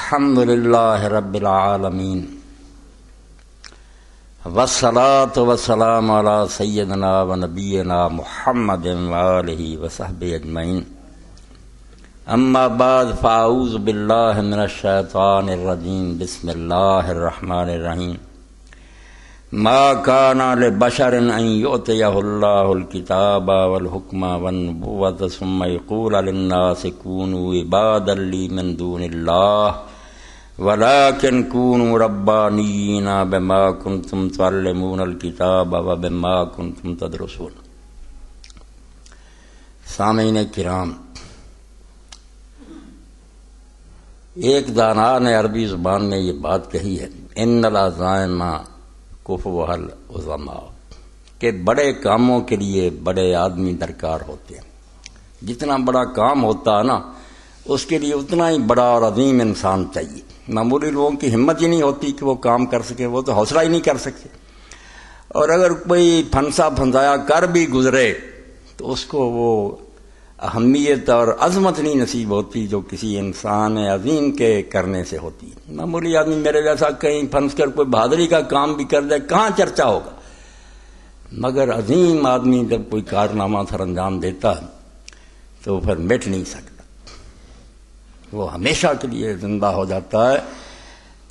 الحمد للہ رب العالمین والصلاة والسلام علی سیدنا و نبینا محمد وآلہ وصحبہ اجمعین اما بعد فاعوذ باللہ من الشیطان الرجیم بسم اللہ الرحمن الرحیم ما کان لبشر ان یؤتیہ اللہ الکتاب والحکم والنبوۃ ثم یقول للناس کونوا عبادا لی من دون اللہ ولكن كونوا ربانيين بما كنتم تعلمون الكتاب وبما كنتم تدرسون۔ سامعین کرام، ایک دانا نے عربی زبان میں یہ بات کہی ہے، ان العزائم کفوها العظماء، کہ بڑے کاموں کے لیے بڑے آدمی درکار ہوتے ہیں۔ جتنا بڑا کام ہوتا ہے نا، اس کے لیے اتنا ہی بڑا اور عظیم انسان چاہیے۔ معمولی لوگوں کی ہمت ہی نہیں ہوتی کہ وہ کام کر سکے، وہ تو حوصلہ ہی نہیں کر سکتے، اور اگر کوئی پھنسا پھنسایا کر بھی گزرے تو اس کو وہ اہمیت اور عظمت نہیں نصیب ہوتی جو کسی انسان عظیم کے کرنے سے ہوتی ہے۔ معمولی آدمی میرے جیسا کہیں پھنس کر کوئی بہادری کا کام بھی کر دے، کہاں چرچا ہوگا، مگر عظیم آدمی جب کوئی کارنامہ سر انجام دیتا ہے تو وہ پھر مٹ نہیں سکتا، وہ ہمیشہ کے لیے زندہ ہو جاتا ہے۔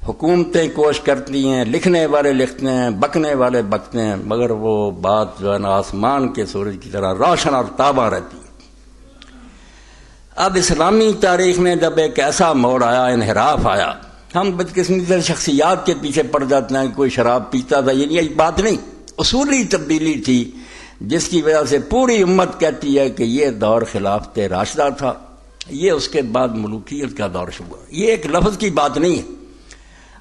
حکومتیں کوشش کرتی ہیں، لکھنے والے لکھتے ہیں، بکنے والے بکتے ہیں، مگر وہ بات جو ہے نا آسمان کے سورج کی طرح روشن اور تاباں رہتی ہے۔ اب اسلامی تاریخ میں جب ایک ایسا موڑ آیا، انحراف آیا، ہم بدقسمتی شخصیات کے پیچھے پڑ جاتے ہیں کہ کوئی شراب پیتا تھا، یہ بات نہیں، اصولی تبدیلی تھی جس کی وجہ سے پوری امت کہتی ہے کہ یہ دور خلافت راشدہ تھا، یہ اس کے بعد ملوکیت کا دور شروع ہوا۔ یہ ایک لفظ کی بات نہیں ہے،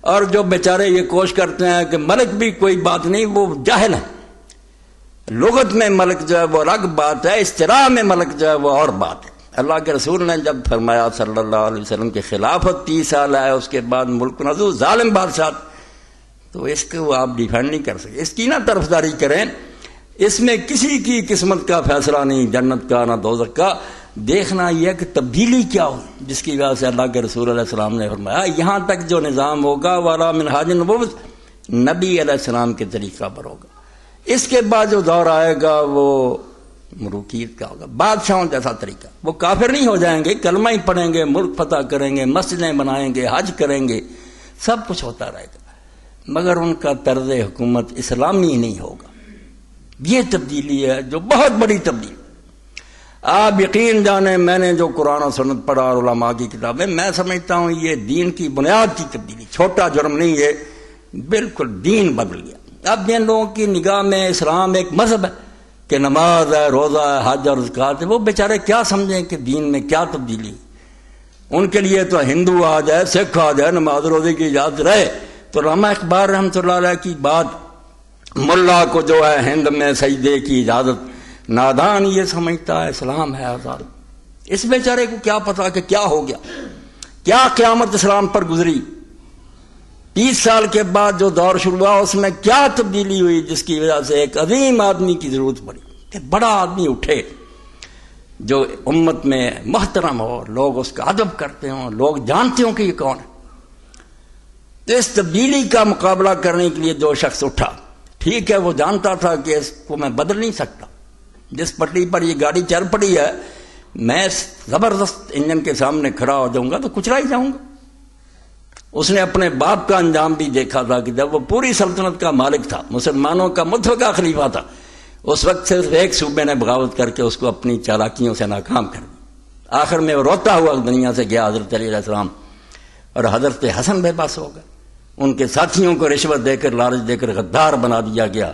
اور جو بیچارے یہ کوشش کرتے ہیں کہ ملک بھی کوئی بات نہیں، وہ جاہل ہیں۔ لغت میں ملک جو ہے وہ الگ بات ہے، اصطلاح میں ملک جو ہے وہ اور بات ہے۔ اللہ کے رسول نے جب فرمایا صلی اللہ علیہ وسلم کی خلافت 30 سال ہے، اس کے بعد ملک نزول ظالم بادشاہ، تو اس کو آپ ڈیفینڈ نہیں کر سکتے، اس کی نہ طرفداری کریں، اس میں کسی کی قسمت کا فیصلہ نہیں، جنت کا نہ دوزخ کا۔ دیکھنا یہ کہ تبدیلی کیا ہو جس کی وجہ سے اللہ کے رسول علیہ السلام نے فرمایا یہاں تک جو نظام ہوگا والا منہاج النبوت، نبی علیہ السلام کے طریقہ پر ہوگا۔ اس کے بعد جو دور آئے گا وہ ملوکیت کا ہوگا، بادشاہوں جیسا طریقہ۔ وہ کافر نہیں ہو جائیں گے، کلمہ ہی پڑھیں گے، ملک فتح کریں گے، مسجدیں بنائیں گے، حج کریں گے، سب کچھ ہوتا رہے گا، مگر ان کا طرز حکومت اسلامی نہیں ہوگا۔ یہ تبدیلی ہے جو بہت بڑی تبدیلی۔ آپ یقین جانیں، میں نے جو قرآن و سنت پڑھا اور علماء کی کتابیں، میں سمجھتا ہوں یہ دین کی بنیاد کی تبدیلی، چھوٹا جرم نہیں ہے، بالکل دین بدل گیا۔ اب جن لوگوں کی نگاہ میں اسلام ایک مذہب ہے کہ نماز ہے، روزہ ہے، حج اور زکوٰۃ ہے، وہ بیچارے کیا سمجھیں کہ دین میں کیا تبدیلی۔ ان کے لیے تو ہندو آ جائے، سکھ آ جائے، نماز روزے کی اجازت رہے تو علامہ اقبال رحمۃ اللہ علیہ کی بات، ملا کو جو ہے ہند میں سجدے کی اجازت، نادان یہ سمجھتا ہے اسلام ہے آزاد۔ اس بیچارے کو کیا پتا کہ کیا ہو گیا، کیا قیامت اسلام پر گزری۔ 30 سال کے بعد جو دور شروع ہوا اس میں کیا تبدیلی ہوئی جس کی وجہ سے ایک عظیم آدمی کی ضرورت پڑی کہ بڑا آدمی اٹھے جو امت میں محترم ہو، لوگ اس کا ادب کرتے ہوں، لوگ جانتے ہوں کہ یہ کون ہے۔ تو اس تبدیلی کا مقابلہ کرنے کے لیے جو شخص اٹھا، ٹھیک ہے وہ جانتا تھا کہ اس کو میں بدل نہیں سکتا، جس پٹری پر یہ گاڑی چل پڑی ہے میں زبردست انجن کے سامنے کھڑا ہو جاؤں گا تو کچلا ہی جاؤں گا۔ اس نے اپنے باپ کا انجام بھی دیکھا تھا کہ جب وہ پوری سلطنت کا مالک تھا، مسلمانوں کا مطلقہ خلیفہ تھا، اس وقت صرف ایک صوبے نے بغاوت کر کے اس کو اپنی چالاکیوں سے ناکام کر دیا۔ آخر میں وہ روتا ہوا دنیا سے گیا حضرت علی علیہ السلام، اور حضرت حسن بے بس ہو گئے۔ ان کے ساتھیوں کو رشوت دے کر، لالچ دے کر غدار بنا دیا گیا۔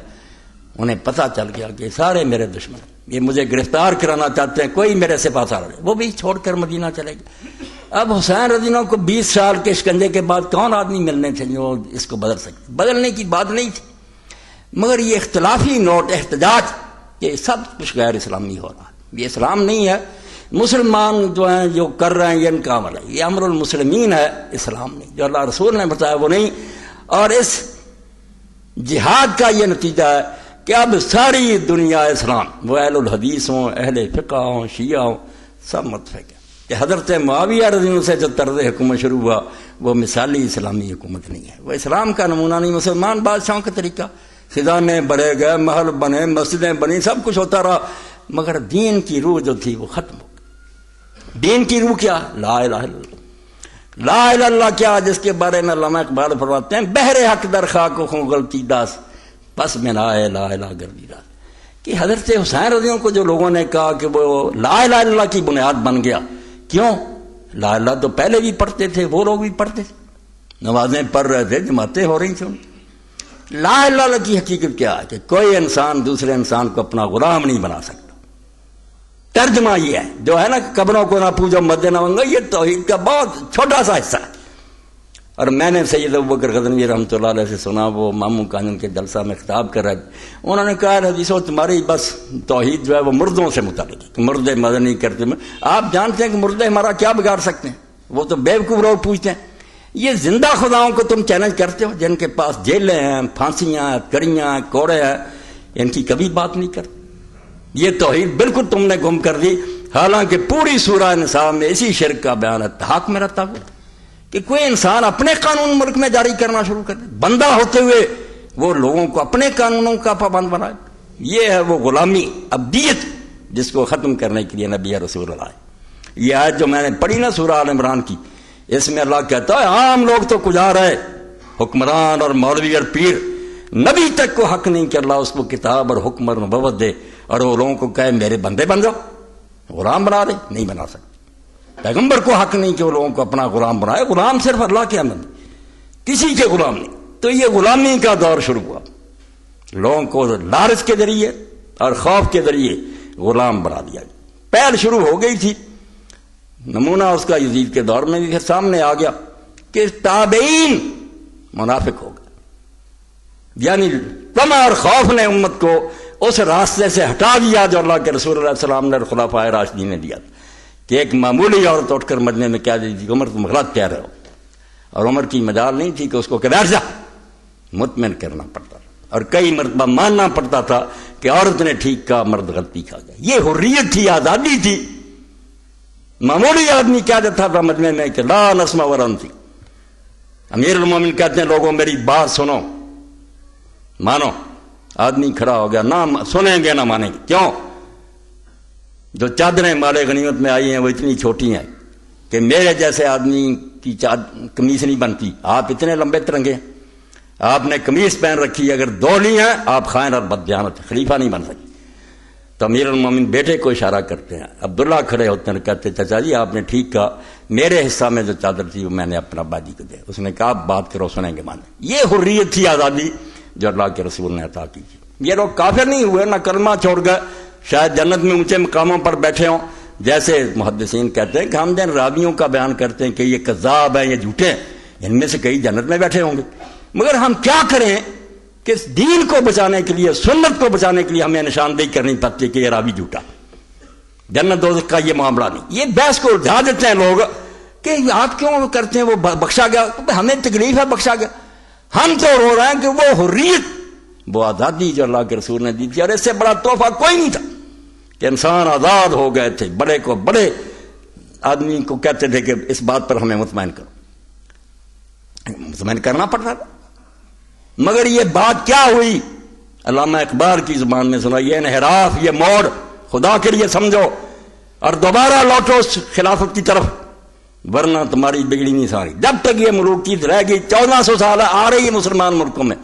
انہیں پتہ چل گیا کہ سارے میرے دشمن، یہ مجھے گرفتار کرانا چاہتے ہیں، کوئی میرے سے پاس آ رہا ہے، وہ بھی چھوڑ کر مدینہ چلے گئے۔ اب حسین رضی اللہ عنہ کو 20 سال کے شکنجے کے بعد کون آدمی ملنے تھے جو اس کو بدل سکتے؟ بدلنے کی بات نہیں تھی، مگر یہ اختلافی نوٹ، احتجاج، یہ سب کچھ غیر اسلامی ہو رہا ہے، یہ اسلام نہیں ہے۔ مسلمان جو ہیں جو کر رہے ہیں یہ ان کا عمل ہے، یہ امر المسلمین ہے، اسلام نہیں، جو اللہ رسول نے بتایا وہ نہیں۔ اور اس جہاد کا یہ نتیجہ ہے کہ اب ساری دنیا اسلام، وہ اہل الحدیث ہوں، اہل فقہ ہوں، شیعہ ہوں، سب متفق ہے کہ حضرت معاویہ رضی اللہ عنہ سے جو طرز حکومت شروع ہوا وہ مثالی اسلامی حکومت نہیں ہے، وہ اسلام کا نمونہ نہیں، مسلمان بادشاہوں کا طریقہ، خزانے بڑھے گئے، محل بنے، مسجدیں بنی، سب کچھ ہوتا رہا، مگر دین کی روح جو تھی وہ ختم ہو گئی۔ دین کی روح کیا؟ لا الہ الا اللہ۔ لا الہ الا اللہ کیا؟ جس کے بارے میں علامہ اقبال فرماتے ہیں بہر حق در خاک و خوں غلطی داس پس میں لا الہ گردی داس، کہ حضرت حسین رضی اللہ عنہ کو جو لوگوں نے کہا کہ وہ لا الہ الا اللہ کی بنیاد بن گیا، کیوں؟ لا الہ تو پہلے بھی پڑھتے تھے، وہ لوگ بھی پڑھتے تھے، نمازیں پڑھ رہے تھے، جماعتیں ہو رہی تھیں۔ لا الہ الا اللہ کی حقیقت کیا ہے کہ کوئی انسان دوسرے انسان کو اپنا غلام نہیں بنا سکتا۔ ترجمہ یہ ہے، جو ہے نا قبروں کو نہ پوجو مد نہ منگو، یہ توحید کا بہت چھوٹا سا حصہ ہے۔ اور میں نے سید ابوبکر غزنوی رحمۃ اللہ علیہ سے سنا، وہ ماموں کانن کے جلسہ میں خطاب کر رہے تھے، انہوں نے کہا حدیثوں تمہاری بس توحید جو ہے وہ مردوں سے متعلق ہے، مردے مدد نہیں کرتے۔ آپ جانتے ہیں کہ مردے ہمارا کیا بگاڑ سکتے ہیں؟ وہ تو بیوقوف لوگ پوچھتے ہیں۔ یہ زندہ خداؤں کو تم چیلنج کرتے ہو، جن کے پاس جیلیں ہیں، پھانسیاں، کڑیاں، کوڑے ہیں، ان کی کبھی بات نہیں کرتے۔ یہ توحید بالکل تم نے گم کر دی، حالانکہ پوری سورہ نساء میں اسی شرک کا بیان ہے۔ حق میں رہتا ہوا کہ کوئی انسان اپنے قانون ملک میں جاری کرنا شروع کر دے، بندہ ہوتے ہوئے وہ لوگوں کو اپنے قانونوں کا پابند بنائے، یہ ہے وہ غلامی، عبدیت، جس کو ختم کرنے کے لیے نبی رسول اللہ ہے۔ یہ آیت جو میں نے پڑھی نا سورہ آل عمران کی، اس میں اللہ کہتا ہے عام لوگ تو کجا رہے، حکمران اور مولوی اور پیر، نبی تک کو حق نہیں کہ اللہ اس کو کتاب اور حکم اور نبوت دے اور وہ لوگوں کو کہے میرے بندے بن جاؤ، غلام بنا دے، نہیں بنا سکتے۔ پیغمبر کو حق نہیں کہ وہ لوگوں کو اپنا غلام بنائے، غلام صرف اللہ کے اندر، کسی کے غلام نہیں۔ تو یہ غلامی کا دور شروع ہوا، لوگوں کو لالچ کے ذریعے اور خوف کے ذریعے غلام بنا دیا گیا۔ پہل شروع ہو گئی تھی، نمونہ اس کا یزید کے دور میں بھی سامنے آ گیا کہ تابعین منافق ہو گئے، یعنی طمع اور خوف نے امت کو اس راستے سے ہٹا دیا جو اللہ کے رسول اللہ علیہ وسلم نے خلفائے راشدین نے دیا کہ ایک معمولی عورت اٹھ کر مجمع میں کہہ دیتی عمر تم غلط کہہ رہے ہو، اور عمر کی مجال نہیں تھی کہ اس کو کہ بیٹھ جا، مطمئن کرنا پڑتا تھا، اور کئی مرتبہ ماننا پڑتا تھا کہ عورت نے ٹھیک کہا، مرد غلطی کھا گیا۔ یہ حریت تھی، آزادی تھی۔ معمولی آدمی کہہ دیتا تھا مجمع میں کہ لا نسمع ولا نطیع، امیر المومنین کہتے ہیں لوگوں میری بات سنو مانو، آدمی کھڑا ہو گیا، نہ سنیں گے نہ مانیں گے۔ کیوں؟ جو چادریں مال غنیمت میں آئی ہیں وہ اتنی چھوٹی ہیں کہ میرے جیسے آدمی کی قمیص نہیں بنتی، آپ اتنے لمبے ترنگے ہیں، آپ نے قمیص پہن رکھی، اگر دو لی ہیں آپ خائن اور بددیانت، خلیفہ نہیں بن سکتے۔ تو امیر المومنین بیٹے کو اشارہ کرتے ہیں، عبداللہ کھڑے ہوتے ہیں، کہتے چچا جی آپ نے ٹھیک کہا، میرے حصہ میں جو چادر تھی وہ میں نے اپنا بادی کو دیا۔ اس نے کہا آپ بات کرو، سنیں گے مانیں۔ یہ حریت تھی، آزادی جو اللہ کے رسول نے عطا کی تھی۔ یہ لوگ کافر نہیں ہوئے، نہ کلمہ چھوڑ گئے، شاید جنت میں اونچے مقاموں پر بیٹھے ہوں، جیسے محدثین کہتے ہیں کہ ہم جن راویوں کا بیان کرتے ہیں کہ یہ کذاب ہیں، یہ جھوٹے ہیں، ان میں سے کئی جنت میں بیٹھے ہوں گے، مگر ہم کیا کریں کہ دین کو بچانے کے لیے، سنت کو بچانے کے لیے ہمیں نشاندہی کرنی پڑتی کہ یہ راوی جھوٹا، جنت دوزخ کا یہ معاملہ نہیں۔ یہ بحث کو الجھا دیتے ہیں لوگ کہ آپ کیوں کرتے ہیں، وہ بخشا گیا، ہمیں تکلیف ہے بخشا گیا۔ ہم تو رو رہے ہیں کہ وہ حریت، وہ آزادی جو اللہ کے رسول نے دی تھی، اور اس سے بڑا تحفہ کوئی نہیں تھا کہ انسان آزاد ہو گئے تھے۔ بڑے کو بڑے آدمی کو کہتے تھے کہ اس بات پر ہمیں مطمئن کرو، مطمئن کرنا پڑتا تھا۔ مگر یہ بات کیا ہوئی؟ علامہ اقبال کی زبان میں سنا، یہ انحراف، یہ موڑ خدا کے لیے سمجھو اور دوبارہ لوٹو اس خلافت کی طرف، ورنہ تمہاری بگڑی نہیں ساری۔ جب تک یہ ملوکیت رہے گی، 1400 سال آ رہی ہے مسلمان ملکوں میں،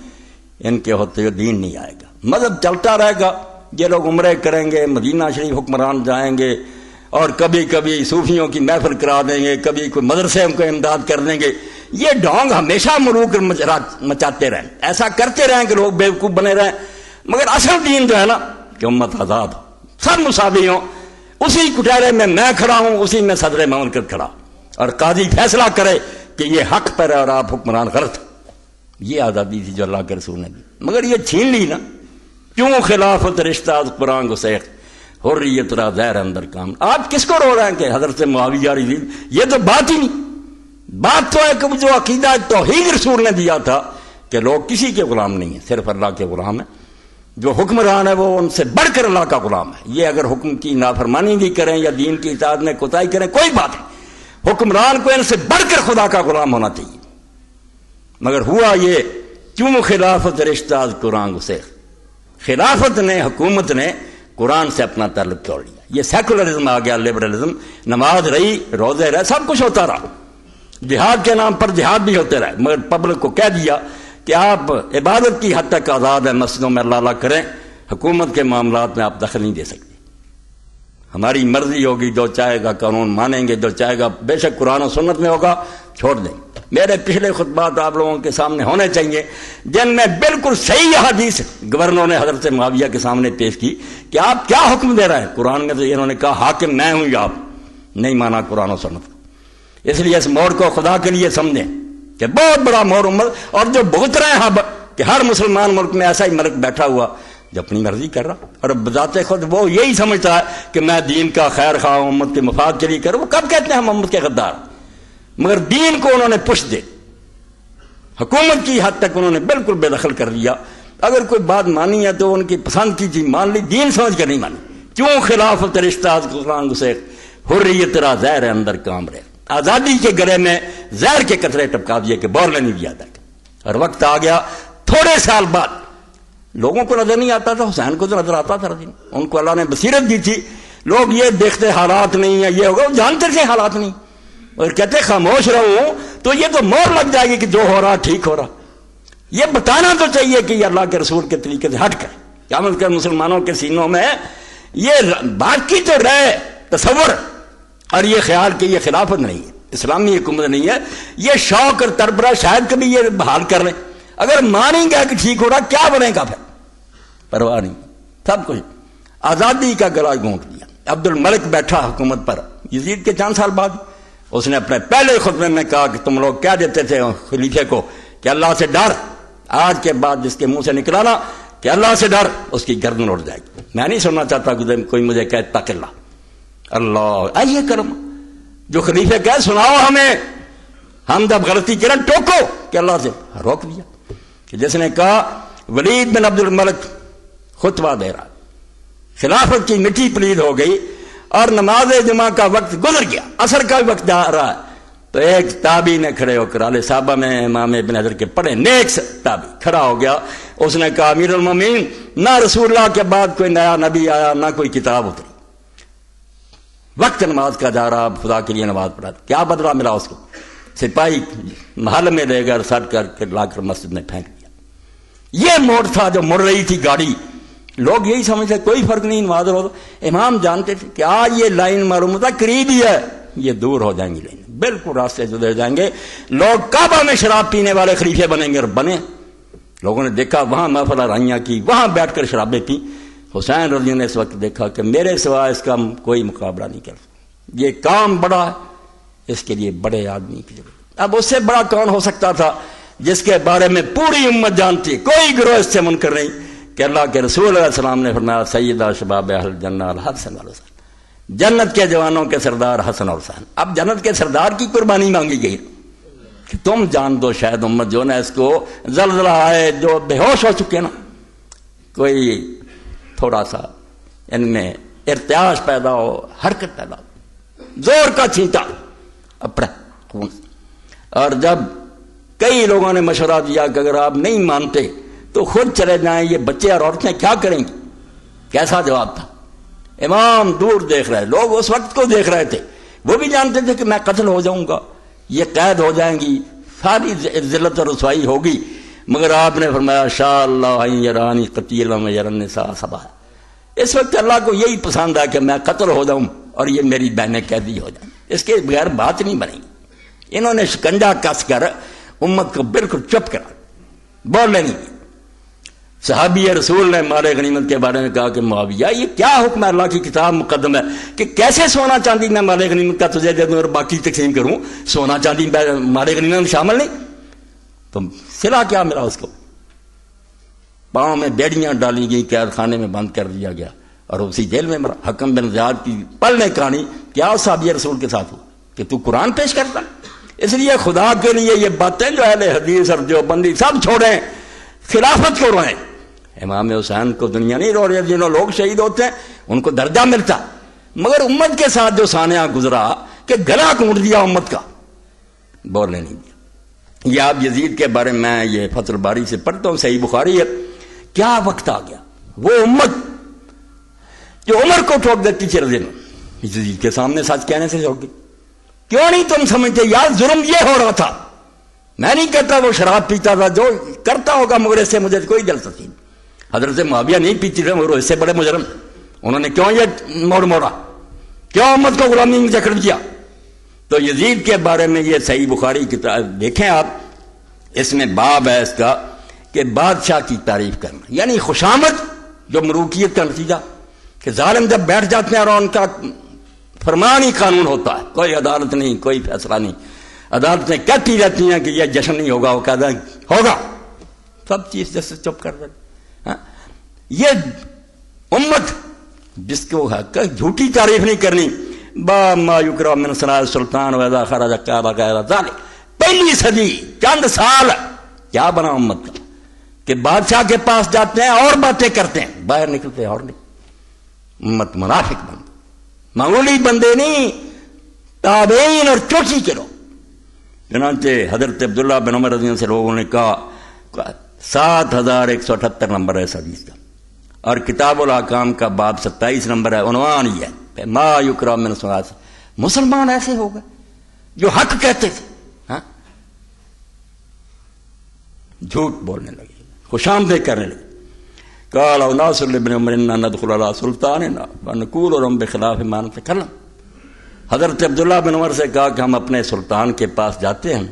ان کے ہوتے ہوئے دین نہیں آئے گا، مذہب چلتا رہے گا۔ یہ لوگ عمرے کریں گے، مدینہ شریف حکمران جائیں گے، اور کبھی کبھی صوفیوں کی محفل کرا دیں گے، کبھی کوئی مدرسے کو امداد کر دیں گے۔ یہ ڈھونگ ہمیشہ ملوک مچاتے رہیں، ایسا کرتے رہیں کہ لوگ بیوقوف بنے رہیں، مگر اصل دین جو ہے نا کہ امت آزاد ہو، سب مساوی ہوں، اسی کٹہرے میں میں کھڑا ہوں، اسی میں صدر مملکت کھڑا، اور قاضی فیصلہ کرے کہ یہ حق پر ہے اور آپ حکمران غلط۔ یہ آزادی تھی جو اللہ کے رسول نے دی، مگر یہ چھین لی نا۔ کیوں خلافت رشتہ از قرآن گسیخ، حریت را زہر اندر کام۔ آپ کس کو رو رہے ہیں کہ حضرت معاویہ یزید؟ یہ تو بات ہی نہیں۔ بات تو ہے کہ جو عقیدہ توحید رسول نے دیا تھا کہ لوگ کسی کے غلام نہیں ہیں، صرف اللہ کے غلام ہیں۔ جو حکمران ہے وہ ان سے بڑھ کر اللہ کا غلام ہے. یہ اگر حکم کی نافرمانی بھی کریں یا دین کی اطاعت میں کوتاہی کریں کوئی بات نہیں، حکمران کو ان سے بڑھ کر خدا کا غلام ہونا چاہیے. مگر ہوا یہ کیوں خلافت رشتہ قرآن گسیخ، خلافت نے حکومت نے قرآن سے اپنا تعلق توڑ لیا. یہ سیکولرزم آ گیا، لبرلزم. نماز رہی، روزے رہے، سب کچھ ہوتا رہا، جہاد کے نام پر جہاد بھی ہوتے رہے، مگر پبلک کو کہہ دیا کہ آپ عبادت کی حد تک آزاد ہیں، مسجدوں میں اللہ کریں، حکومت کے معاملات میں آپ دخل نہیں دے سکتے. ہماری مرضی ہوگی، جو چاہے گا قانون مانیں گے، جو چاہے گا بے شک قرآن و سنت میں ہوگا چھوڑ دیں. میرے پچھلے خطبات آپ لوگوں کے سامنے ہونے چاہیے جن میں بالکل صحیح حدیث گورنر نے حضرت معاویہ کے سامنے پیش کی کہ آپ کیا حکم دے رہے ہیں. قرآن میں تو انہوں نے کہا حاکم میں ہوں یا آپ، نہیں مانا قرآن و سنت. اس لیے اس موڑ کو خدا کے لیے سمجھیں کہ بہت بڑا موڑ امت، اور جو بھگت رہے ہیں اب کہ ہر مسلمان ملک میں ایسا ہی ملک بیٹھا ہوا جو اپنی مرضی کر رہا، اور بذات خود وہ یہی سمجھتا ہے کہ میں دین کا خیر خواہ ہوں، امت کے مفاد کے لیے کروں. وہ کب کہتے ہیں ہم امت کے غدار؟ مگر دین کو انہوں نے پش دے، حکومت کی حد تک انہوں نے بالکل بے دخل کر دیا. اگر کوئی بات مانی ہے تو ان کی پسند کی چیز مان لی، دین سمجھ کر نہیں مانی. کیوں خلافت رشتہ قرآن سے حریت را زہر اندر کام رہے، آزادی کے گلے میں زہر کے قطرے ٹپکا دیے کہ بورلے نہیں دیا تھا. اور وقت آ گیا تھوڑے سال بعد، لوگوں کو نظر نہیں آتا تھا، حسین کو تو نظر آتا تھا، ان کو اللہ نے بصیرت دی تھی. لوگ یہ دیکھتے حالات نہیں ہیں، یہ ہوگا، وہ جانتے تھے حالات نہیں، اور کہتے خاموش رہوں تو یہ تو مور لگ جائے گی کہ جو ہو رہا ٹھیک ہو رہا. یہ بتانا تو چاہیے کہ یہ اللہ کے رسول کے طریقے سے ہٹ کر کیا مطلب مسلمانوں کے سینوں میں یہ باقی تو رہے تصور اور یہ خیال کہ یہ خلافت نہیں ہے، اسلامی حکومت نہیں ہے. یہ شوق اور تربرہ شاید کبھی یہ بحال کر لیں. اگر مانیں گے کہ ٹھیک ہو رہا کیا بنے گا پھر؟ پرواہ نہیں، سب کچھ آزادی کا گلا گھونٹ دیا. عبد الملک بیٹھا حکومت پر یزید کے چند سال بعد، اس نے اپنے پہلے خطبے میں کہا کہ تم لوگ کیا دیتے تھے خلیفے کو کہ اللہ سے ڈر، آج کے بعد جس کے منہ سے نکلانا کہ اللہ سے ڈر، اس کی گردن اڑ جائے گی. میں نہیں سننا چاہتا کہ کوئی مجھے کہے تق اللہ، اللہ آئیے کرم، جو خلیفے کہے سناؤ ہمیں، ہم جب غلطی کریں ٹوکو، کہ اللہ سے روک دیا. کہ جس نے کہا ولید بن عبد الملک خطبہ دے رہا، خلافت کی مٹی پلید ہو گئی اور نماز جمعہ کا وقت گزر گیا، عصر کا بھی وقت آ رہا ہے، تو ایک تابعی نے کھڑے ہو کر علیہ صحابہ میں امام ابن حجر کے پڑھے نیک تابعی کھڑا ہو گیا. اس نے کہا امیر المومنین، نہ رسول اللہ کے بعد کوئی نیا نبی آیا، نہ کوئی کتاب اتری، وقت نماز کا جا رہا، خدا کے لیے نماز پڑھا، کیا بدلہ ملا اس کو؟ سپاہی محل میں لے کر سٹ کر کے لا کر مسجد میں پھینک دیا. یہ موڑ تھا جو مڑ رہی تھی گاڑی. لوگ یہی سمجھتے کوئی فرق نہیں نماز روز. امام جانتے تھے کہ آج یہ لائن معلوم ہوتا قریب ہی ہے، یہ دور ہو جائیں گی لائن، بالکل راستے سے گزر جائیں گے. لوگ کعبہ میں شراب پینے والے خلیفے بنیں گے، اور بنے. لوگوں نے دیکھا وہاں محفل رائیاں کی، وہاں بیٹھ کر شرابیں پی. حسین رضی نے اس وقت دیکھا کہ میرے سوا اس کا کوئی مقابلہ نہیں کر سکتا، یہ کام بڑا ہے، اس کے لیے بڑے آدمی کی ضرورت. اب اس سے بڑا کون ہو سکتا تھا جس کے بارے میں پوری امت جانتی، کوئی گروہ اس سے منکر نہیں، کہ اللہ کے رسول علیہ السلام نے فرمایا سیدہ شباب اہل جنہ الحسن والحسین، جنت کے جوانوں کے سردار حسن اور حسین. اب جنت کے سردار کی قربانی مانگی گئی کہ تم جان دو، شاید امت جو نا اس کو زلزلہ آئے، جو بے ہوش ہو چکے نا، کوئی تھوڑا سا ان میں ارتعاش پیدا ہو، حرکت پیدا ہو، زور کا چھینٹا اپنا خون. اور جب کئی لوگوں نے مشورہ دیا کہ اگر آپ نہیں مانتے تو خود چلے جائیں، یہ بچے اور عورتیں کیا کریں گی؟ کیسا جواب تھا؟ امام دور دیکھ رہے، لوگ اس وقت کو دیکھ رہے تھے، وہ بھی جانتے تھے کہ میں قتل ہو جاؤں گا، یہ قید ہو جائیں گی، ساری ذلت اور رسوائی ہوگی. مگر آپ نے فرمایا شاء اللہ یرانی قتیلا و یری النساء صبا. اس وقت اللہ کو یہی پسند ہے کہ میں قتل ہو جاؤں اور یہ میری بہنیں قیدی ہو جائیں، اس کے بغیر بات نہیں بنے گی. انہوں نے شکنجا کس کر امت کو بالکل چپ کرا، بولنے نہیں. صحابی رسول نے مال غنیمت کے بارے میں کہا کہ معاویہ یہ کیا حکم ہے، اللہ کی کتاب مقدم ہے کہ کیسے سونا چاندی میں مال غنیمت کا تجھے دے دوں اور باقی تقسیم کروں، سونا چاندی مال غنیمت میں شامل نہیں. تو صلہ کیا ملا اس کو؟ پاؤں میں بیڑیاں ڈالی گئی، قید خانے میں بند کر دیا گیا اور اسی جیل میں مرا. حکم بن زیاد کی پل نے کہانی کیا صحابی رسول کے ساتھ ہوا کہ تو قرآن پیش کرتا. اس لیے خدا کے لیے یہ باتیں جو اہل حدیث اور دیوبندی سب چھوڑیں، خلافت کو روئیں. امام حسین کو دنیا نہیں رو رہی، جنہوں لوگ شہید ہوتے ہیں ان کو درجہ ملتا، مگر امت کے ساتھ جو سانحہ گزرا کہ گلا کونٹ دیا امت کا، بولنے نہیں دیا۔ یہ آپ یزید کے بارے میں یہ فتح الباری سے پڑھتا ہوں، صحیح بخاری ہے، کیا وقت آ گیا وہ امت جو عمر کو ٹھوک دیتی تھی رضی اللہ، یزید کے سامنے سچ کہنے سے ٹھوک گئی۔ کیوں نہیں تم سمجھتے یار ظلم یہ ہو رہا تھا، میں نہیں کہتا وہ شراب پیتا تھا، جو کرتا ہوگا مگر اس سے مجھے کوئی جلسہ نہیں۔ حضرت معاویہ نہیں پیتی تھے مگر اس سے بڑے مجرم، انہوں نے کیوں یہ موڑا، کیوں امت کو غلامی میں جکڑ دیا؟ تو یزید کے بارے میں یہ صحیح بخاری کتاب دیکھیں آپ، اس میں باب ہے اس کا کہ بادشاہ کی تعریف کرنا، یعنی خوشامد جو ملوکیت کا نتیجہ، کہ ظالم جب بیٹھ جاتے ہیں اور ان کا فرمان ہی قانون ہوتا ہے، کوئی عدالت نہیں، کوئی فیصلہ نہیں، عدالتیں کہتی رہتی ہیں کہ یہ جشن نہیں ہوگا، وہ کہتا ہے ہوگا، سب چیز جیسے چپ کر دیتے۔ یہ امت جس کو جھوٹی تعریف نہیں کرنی، با ما یکرہ من صناع السلطان واذا خرج قال غیر ذلک، پہلی صدی چند سال کیا بنا امت کا کہ بادشاہ کے پاس جاتے ہیں اور باتیں کرتے ہیں، باہر نکلتے ہیں اور نہیں۔ امت منافق بن، معمولی بندے نہیں، تابعین اور چوٹی کے لوگ۔ چنانچہ حضرت عبداللہ بن عمر رضی اللہ عنہ سے لوگوں نے کہا 7178 نمبر ہے اس حدیث کا، اور کتاب الاحکام کا باب 27 نمبر ہے، عنوان ہی ہے ما یکرہ من صناع۔ مسلمان ایسے ہو گئے جو حق کہتے تھے، ہاں جھوٹ بولنے لگے، خوشامدیں کرنے لگے۔ قال اناس لابن عمر انا ندخل على سلطاننا ونقول لهم بخلاف ما نتكلم۔ حضرت عبداللہ بن عمر سے کہا کہ ہم اپنے سلطان کے پاس جاتے ہیں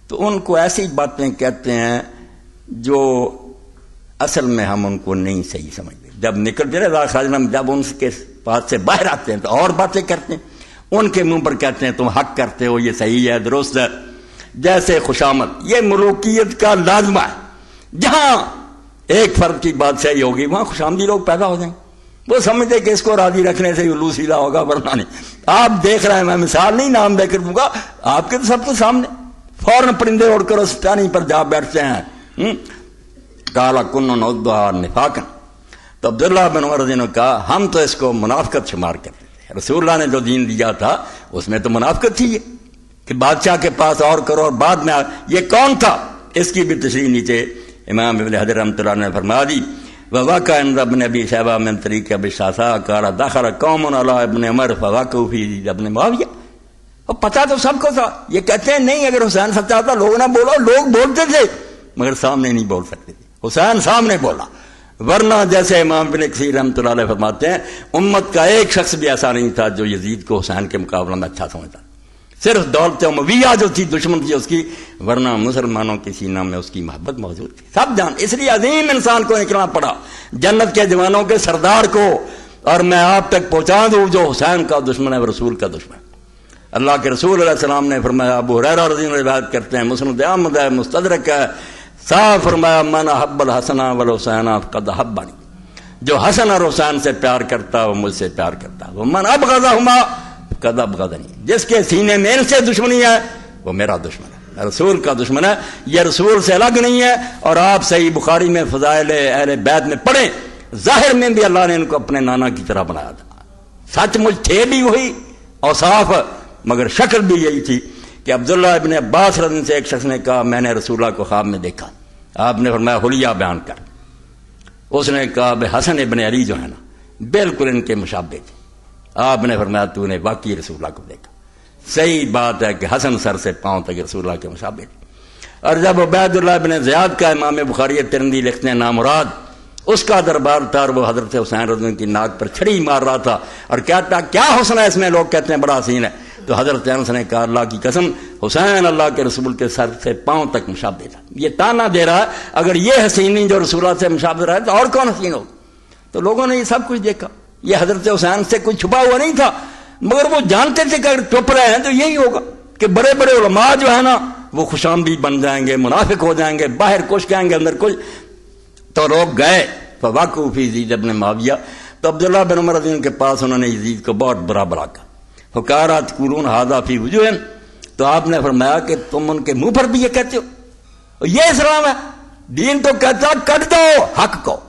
تو ان کو ایسی باتیں کہتے ہیں جو اصل میں ہم ان کو نہیں صحیح سمجھتے، جب نکلتے رہے خاجنا، جب ان کے پاس سے باہر آتے ہیں تو اور باتیں کرتے ہیں، ان کے منہ پر کہتے ہیں تم حق کرتے ہو، یہ صحیح ہے، درست ہے۔ جیسے خوشامد یہ ملوکیت کا لازمہ ہے، جہاں ایک فرد کی بادشاہی ہوگی وہاں خوشامدی لوگ پیدا ہو جائیں گے، وہ سمجھتے کہ اس کو راضی رکھنے سے الو سیدھا ہوگا، ورنہ نہیں۔ آپ دیکھ رہے ہیں، میں مثال نہیں نام دے کر دوں گا، آپ کے تو سب کے سامنے فوراً پرندے اڑ کر اسٹانی پر جا بیٹھتے ہیں۔ کالا کن نودھا نفاقن، تو عبداللہ بن عمر نے کہا ہم تو اس کو منافقت شمار کرتے تھے، رسول اللہ نے جو دین دیا تھا اس میں تو منافقت تھی، یہ کہ بادشاہ کے پاس اور کرو اور بعد میں یہ کون تھا، اس کی بھی تشریح نیچے امام ابن حجر رحمۃ اللہ نے فرما دی۔ وواقع عند ابن ابی شیبہ من طریق ابی شعثاء قال دخل قوم علی ابن عمر فوقعوا فی یزید ابن معاویہ۔ اور پتہ تو سب کو تھا، یہ کہتے ہیں نہیں اگر حسین سچا تھا لوگ نہ بولو، لوگ بولتے تھے مگر سامنے نہیں بول سکتے تھے، حسین سامنے بولا، ورنہ جیسے امام ابن کثیر رحمۃ اللہ علیہ فرماتے ہیں امت کا ایک شخص بھی ایسا نہیں تھا جو یزید کو حسین کے مقابلہ میں اچھا سمجھتا، صرف دولت امویہ جو تھی دشمن تھی اس کی، ورنہ مسلمانوں کے سینہ میں اس کی محبت موجود تھی، سب جان۔ اس لیے عظیم انسان کو نکلنا پڑا، جنت کے جوانوں کے سردار کو، اور میں آپ تک پہنچا دوں جو حسین کا دشمن ہے وہ رسول کا دشمن ہے۔ اللہ کے رسول علیہ السلام نے فرمایا، ابو ہریرہ رضی اللہ عنہ روایت کرتے ہیں، مسند احمد ہے، مستدرک ہے، صاف فرمایا من احب الحسن والحسین فقد احبنی، جو حسن اور حسین سے پیار کرتا وہ مجھ سے پیار کرتا، وہ من ابغضہما فقد ابغضنی، جس کے سینے میں ان سے دشمنی ہے وہ میرا دشمن ہے، رسول کا دشمن ہے، یہ رسول سے الگ نہیں ہے۔ اور آپ صحیح بخاری میں فضائل اہل بیت میں پڑھیں، ظاہر میں بھی اللہ نے ان کو اپنے نانا کی طرح بنایا تھا، سچ مجھ تھے بھی وہی اوصاف، مگر شکل بھی یہی تھی کہ عبداللہ ابن عباس رضی اللہ عنہ سے ایک شخص نے کہا میں نے رسول اللہ کو خواب میں دیکھا، آپ نے فرمایا حلیہ بیان کر، اس نے کہا بے حسن ابن علی جو ہے نا بالکل ان کے مشابہ تھے، آپ نے فرمایا تو نے واقعی رسول اللہ کو دیکھا، صحیح بات ہے کہ حسن سر سے پاؤں تک رسول اللہ کے مشابہ تھے۔ اور جب عبید اللہ بن زیاد کا امام بخاری ترمذی لکھتے ہیں نامراد، اس کا دربار تھا اور وہ حضرت حسین رضی اللہ عنہ کی ناک پر چھڑی مار رہا تھا اور کہتا کیا حسن ہے اس میں، لوگ کہتے ہیں بڑا حسین ہے، تو حضرت انس نے کہا اللہ کی قسم حسین اللہ کے رسول کے سر سے پاؤں تک مشابہ تھا، یہ تانا دے رہا ہے اگر یہ حسین نہیں جو رسول اللہ سے مشابہ رہا ہے تو اور کون حسین ہو؟ تو لوگوں نے یہ سب کچھ دیکھا، یہ حضرت حسین سے کوئی چھپا ہوا نہیں تھا، مگر وہ جانتے تھے کہ اگر چپ رہے ہیں تو یہی ہوگا کہ بڑے بڑے علماء جو ہے نا وہ خوشامدی بن جائیں گے، منافق ہو جائیں گے، باہر کچھ کہیں گے اندر کچھ۔ تو لوگ گئے فوقعوا فی یزید ابن معاویہ، تو عبداللہ بن عمر رضی اللہ عنہ کے پاس انہوں نے یزید کو بہت برا بلا کہا، فقالت تقولون ھذا فی وجوہہم، تو آپ نے فرمایا کہ تم ان کے منہ پر بھی یہ کہتے ہو، یہ اسلام ہے؟ دین تو کہتا کٹ دو حق کو،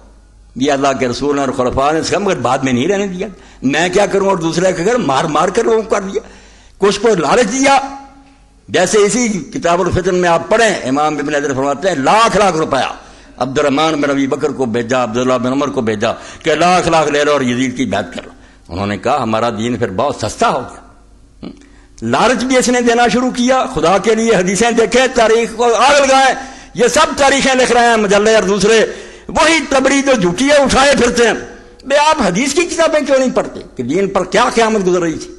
یہ اللہ کے رسول اور خلفاء نے اس مگر بعد میں نہیں رہنے دیا. میں کیا کروں اور دوسرے کے گھر مار مار کر لوگوں کو کر دیا. کچھ کو لالچ دیا، جیسے اسی کتاب الفتن میں آپ پڑھیں امام ابن حجر فرماتے ہیں لاکھ لاکھ روپیہ عبد الرحمن بن ابی بکر کو بھیجا، عبداللہ بن عمر کو بھیجا کہ لاکھ لاکھ لے لو اور یزید کی بیعت کر لو. انہوں نے کہا ہمارا دین پھر بہت سستا ہو گیا. لالچ بھی اس نے دینا شروع کیا. خدا کے لیے حدیثیں دیکھیں، تاریخ کو آگ لگائیں، یہ سب تاریخیں لکھ رہے ہیں مجلے اور دوسرے، وہی تبری جو جھوٹی ہے اٹھائے پھرتے ہیں. بے آپ حدیث کی کتابیں کیوں نہیں پڑھتے کہ دین پر کیا قیامت گزر رہی تھی؟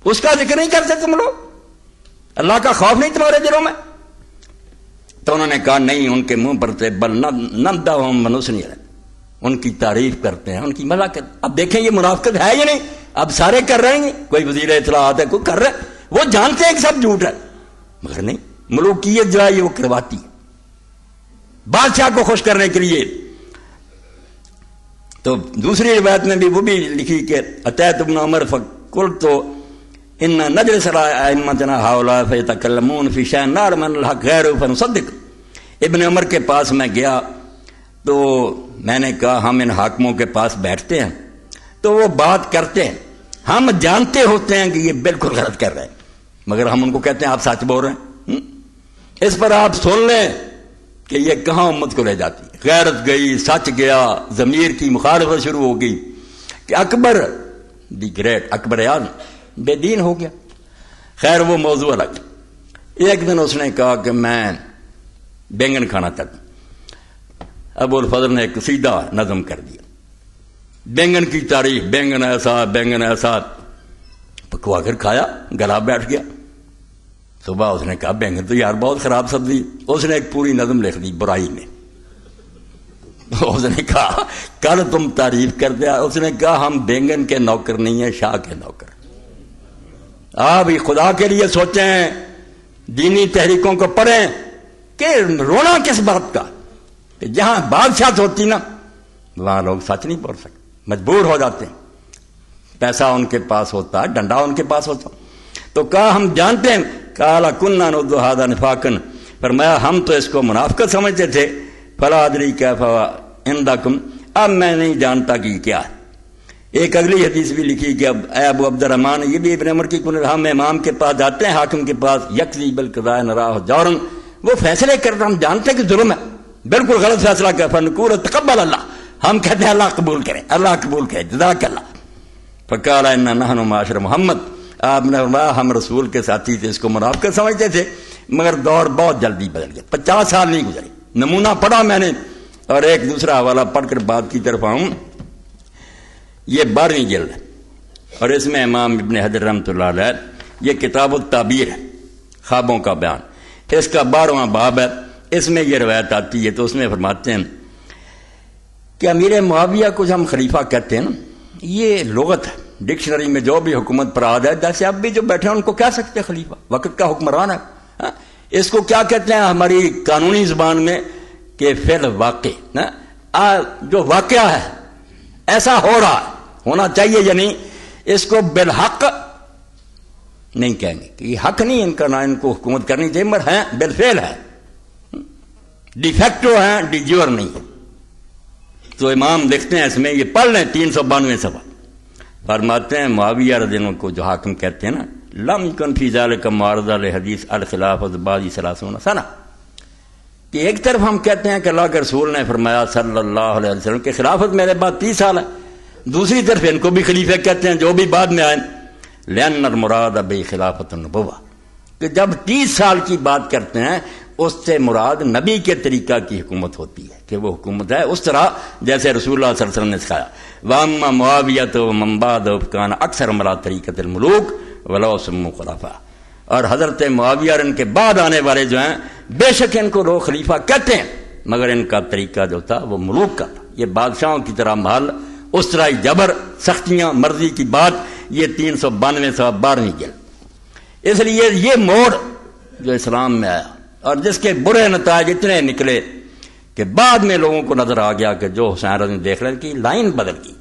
اس کا ذکر نہیں کرتے تم لوگ؟ اللہ کا خوف نہیں تمہارے دلوں میں؟ تو انہوں نے کہا نہیں، ان کے منہ پر تھے بل نمدحہم ونثنی علیہم، ان کی تعریف کرتے ہیں، ان کی مزاح کرتے ہیں. اب دیکھیں یہ منافقت ہے یا نہیں؟ اب سارے کر رہے ہیں، کوئی وزیر اطلاعات ہے کوئی کر رہا ہے، وہ جانتے ہیں کہ سب جھوٹ ہے مگر نہیں، ملوکیت جو ہے یہ وہ کرواتی ہے بادشاہ کو خوش کرنے کے لیے. تو دوسری روایت میں بھی وہ بھی لکھی کہ اتیت ابن عمر فقلت ان نجلس ائمتنا هؤلاء فيتكلمون في شأن نعلم ان الحق غير فنصدق. ابن عمر کے پاس میں گیا تو میں نے کہا ہم ان حاکموں کے پاس بیٹھتے ہیں تو وہ بات کرتے ہیں، ہم جانتے ہوتے ہیں کہ یہ بالکل غلط کر رہے ہیں مگر ہم ان کو کہتے ہیں آپ سچ بول رہے ہیں. اس پر آپ سن لیں کہ یہ کہاں امت کو لے جاتی ہے. غیرت گئی، سچ گیا، ضمیر کی مخالفت شروع ہو گئی کہ اکبر دی گریٹ اکبر اعظم بے دین ہو گیا. خیر وہ موضوع الگ. ایک دن اس نے کہا کہ میں بینگن کھانا چاہتا ہوں. ابو الفضل نے ایک قصیدہ نظم کر دیا، بینگن کی تعریف، بینگن ایسا بینگن ایسا. پکوا کر کھایا، گلا بیٹھ گیا. صبح اس نے کہا بینگن تو یار بہت خراب سبزی. اس نے ایک پوری نظم لکھ دی برائی میں. اس نے کہا کل تم تعریف کر دیا. اس نے کہا ہم بینگن کے نوکر نہیں ہیں، شاہ کے نوکر. آپ خدا کے لیے سوچیں، دینی تحریکوں کو پڑھیں کہ رونا کس بات کا کہ جہاں بادشاہت ہوتی نا وہاں لوگ سچ نہیں بول سکتے، مجبور ہو جاتے ہیں. پیسہ ان کے پاس ہوتا ہے، ڈنڈا ان کے پاس ہوتا. تو کہا ہم جانتے ہیں، کالا کننا نعد ھذا نفاقا، فرمایا ہم تو اس کو منافقت سمجھتے تھے. فلا ادری کیف عندکم، اب میں نہیں جانتا کہ کیا ہے. ایک اگلی حدیث بھی لکھی کہ اب اے ابو عبد الرحمن، یہ بھی ابن عمر کی کنت، ہم امام کے پاس جاتے ہیں، حاکم کے پاس، یقضی بالقضاء نراہ جورا، وہ فیصلے کرتے ہم جانتے ہیں کہ ظلم ہے، بالکل غلط فیصلہ کیا. فنقول تقبل اللہ، ہم کہتے ہیں اللہ قبول کرے، اللہ قبول کرے، جزاک اللہ. فقال ان نحن معاشر محمد، آپ نے فرمایا ہم رسول کے ساتھی تھے، اس کو منافقت سمجھتے تھے مگر دور بہت جلدی بدل گیا. 50 سال نہیں گزرے. نمونہ پڑھا میں نے اور ایک دوسرا حوالہ پڑھ کر بات کی طرف آؤں. یہ 12ویں جلد ہے اور اس میں امام ابن حجر رحمۃ اللہ علیہ یہ کتاب التعبیر ہے، خوابوں کا بیان، اس کا 12واں باب ہے. اس میں یہ روایت آتی ہے تو اس میں فرماتے ہیں کہ امیر معاویہ کو ہم خلیفہ کہتے ہیں نا، یہ لغت ہے، ڈکشنری میں جو بھی حکومت پر آ جائے، جیسے اب بھی جو بیٹھے ہیں ان کو کہہ سکتے ہیں خلیفہ، وقت کا حکمران ہے. اس کو کیا کہتے ہیں ہماری قانونی زبان میں کہ فعل واقع، جو واقعہ ہے ایسا ہو رہا ہے، ہونا چاہیے یا نہیں، اس کو بالحق نہیں کہیں گے کہ یہ حق نہیں ان کا، نہ ان کو حکومت کرنی چاہیے، مگر ہیں بالفعل ہے، ڈی فیکٹو ہیں، ڈی جیور نہیں. تو امام لکھتے ہیں اس میں، یہ پڑھ لیں 392 صفحہ، فرماتے ہیں معاویہ رضی اللہ عنہ کو جو حاکم کہتے ہیں نا، لم یکن فی ذلک معارضہ لحدیث الخلافۃ بعد 30 سنہ، کہ ایک طرف ہم کہتے ہیں کہ اللہ کے رسول نے فرمایا صلی اللہ علیہ وسلم کہ خلافت میرے بعد 30 سال ہے، دوسری طرف ان کو بھی خلیفہ کہتے ہیں جو بھی بعد میں آئے. لأن المراد بخلافۃ النبوہ، کہ جب 30 سال کی بات کرتے ہیں اس سے مراد نبی کے طریقہ کی حکومت ہوتی ہے کہ وہ حکومت ہے اس طرح جیسے رسول اللہ صلی اللہ علیہ وسلم نے سکھایا. وَأَمَّا مُعَاوِيَةُ وَمَن بَعْدَهُ كَانَ أَكْثَرَ عَلَىٰ طَرِيقَةِ الْمُلُوكِ وَلَوْ سَمُّوا خُلَفَاءَ. اور حضرت معاویہ اور ان کے بعد آنے والے جو ہیں بے شک ان کو لوگ خلیفہ کہتے ہیں مگر ان کا طریقہ جو تھا وہ ملوک کا تھا، یہ بادشاہوں کی طرح محل، اس طرح جبر، سختیاں، مرضی کی بات. یہ 392 سے 12ویں جلد. اس لیے یہ موڑ جو اسلام میں آیا اور جس کے برے نتائج اتنے نکلے کہ بعد میں لوگوں کو نظر آ گیا کہ جو حسین رضی دیکھ رہے کہ لائن بدل گئی.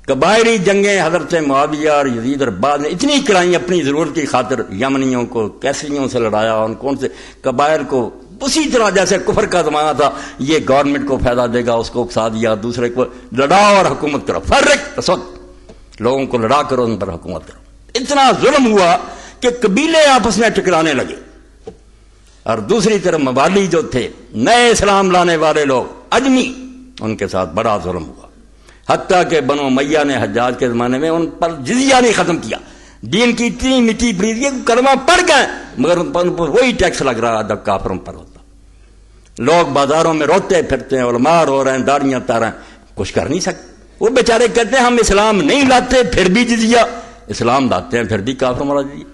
قبائلی جنگیں حضرت معاویہ اور یزید اور بعد میں اتنی کرائیں اپنی ضرورت کی خاطر، یمنیوں کو کیسریوں سے لڑایا، ان کون سے قبائل کو اسی طرح جیسے کفر کا زمانہ تھا، یہ گورنمنٹ کو فائدہ دے گا، اس کو اکسا دیا، دوسرے کو لڑاؤ اور حکومت کرو، فرق تسد، لوگوں کو لڑا کرو، ان پر حکومت کرو۔ اتنا ظلم ہوا کہ قبیلے آپس میں ٹکرانے لگے، اور دوسری طرف موالی جو تھے نئے اسلام لانے والے لوگ اجمی، ان کے ساتھ بڑا ظلم ہوا، حتیٰ کہ بنو امیہ نے حجاج کے زمانے میں ان پر جزیہ نہیں ختم کیا، دین کی اتنی مٹی پڑی تھی، کلمہ پڑھ گئے مگر ان پر وہی ٹیکس لگ رہا جب کافروں پر ہوتا۔ لوگ بازاروں میں روتے پھرتے ہیں، علماء رو رہے ہیں، داڑیاں تاریں، کچھ کر نہیں سکتے۔ وہ بیچارے کہتے ہیں ہم اسلام نہیں لاتے پھر بھی جزیہ، اسلام لاتے ہیں پھر بھی کافروں والا جزیہ۔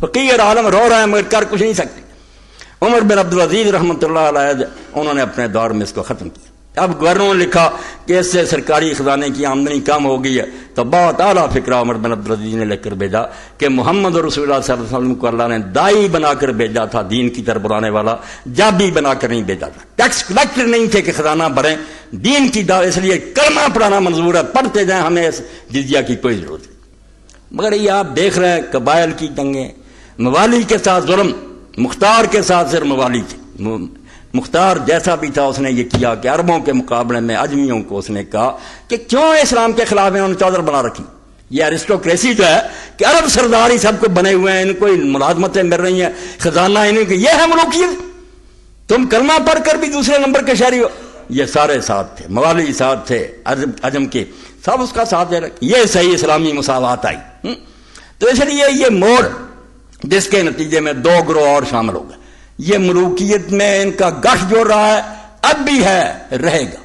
فقیر عالم رو رہے ہیں مگر کر کچھ نہیں سکتے۔ عمر بن عبدالعزیز رحمۃ اللہ علیہ انہوں نے اپنے دور میں اس کو ختم کیا۔ اب گورنروں نے لکھا کہ اس سے سرکاری خزانے کی آمدنی کم ہو گئی ہے، تو بہت اعلیٰ فکرہ عمر بن عبدالعزیز نے لکھ کر بھیجا کہ محمد رسول اللہ صلی اللہ علیہ وسلم کو اللہ نے دائی بنا کر بھیجا تھا، دین کی طرف بلانے والا، جابی بنا کر نہیں بھیجا تھا، ٹیکس کلیکٹر نہیں تھے کہ خزانہ بھریں، دین کی دعوت، اس لیے کلمہ پڑھانا منظور ہے، پڑھتے جائیں، ہمیں اس جزیہ کی کوئی ضرورت نہیں۔ مگر یہ آپ دیکھ رہے ہیں قبائل کی جنگیں، موالی کے ساتھ ظلم، مختار کے ساتھ صرف موالی کی، مختار جیسا بھی تھا اس نے یہ کیا کہ عربوں کے مقابلے میں اجمیوں کو اس نے کہا کہ کیوں اسلام کے خلاف انہوں نے چادر بنا رکھی۔ یہ ایرسٹوکریسی جو ہے کہ عرب سردار ہی سب کو بنے ہوئے ہیں، ان کو ملازمتیں مل رہی ہیں، خزانہ انہیں کی، یہ ہے ملوکیت۔ تم کلمہ پڑھ کر بھی دوسرے نمبر کے شہری ہو۔ یہ سارے ساتھ تھے، موالی ساتھ تھے، عجم کے سب اس کا ساتھ دے رہے، یہ صحیح اسلامی مساوات آئی۔ تو اس لیے یہ موڑ جس کے نتیجے میں دو گروہ اور شامل ہو گئے، یہ ملوکیت میں ان کا گٹھ جو رہا ہے اب بھی ہے، رہے گا۔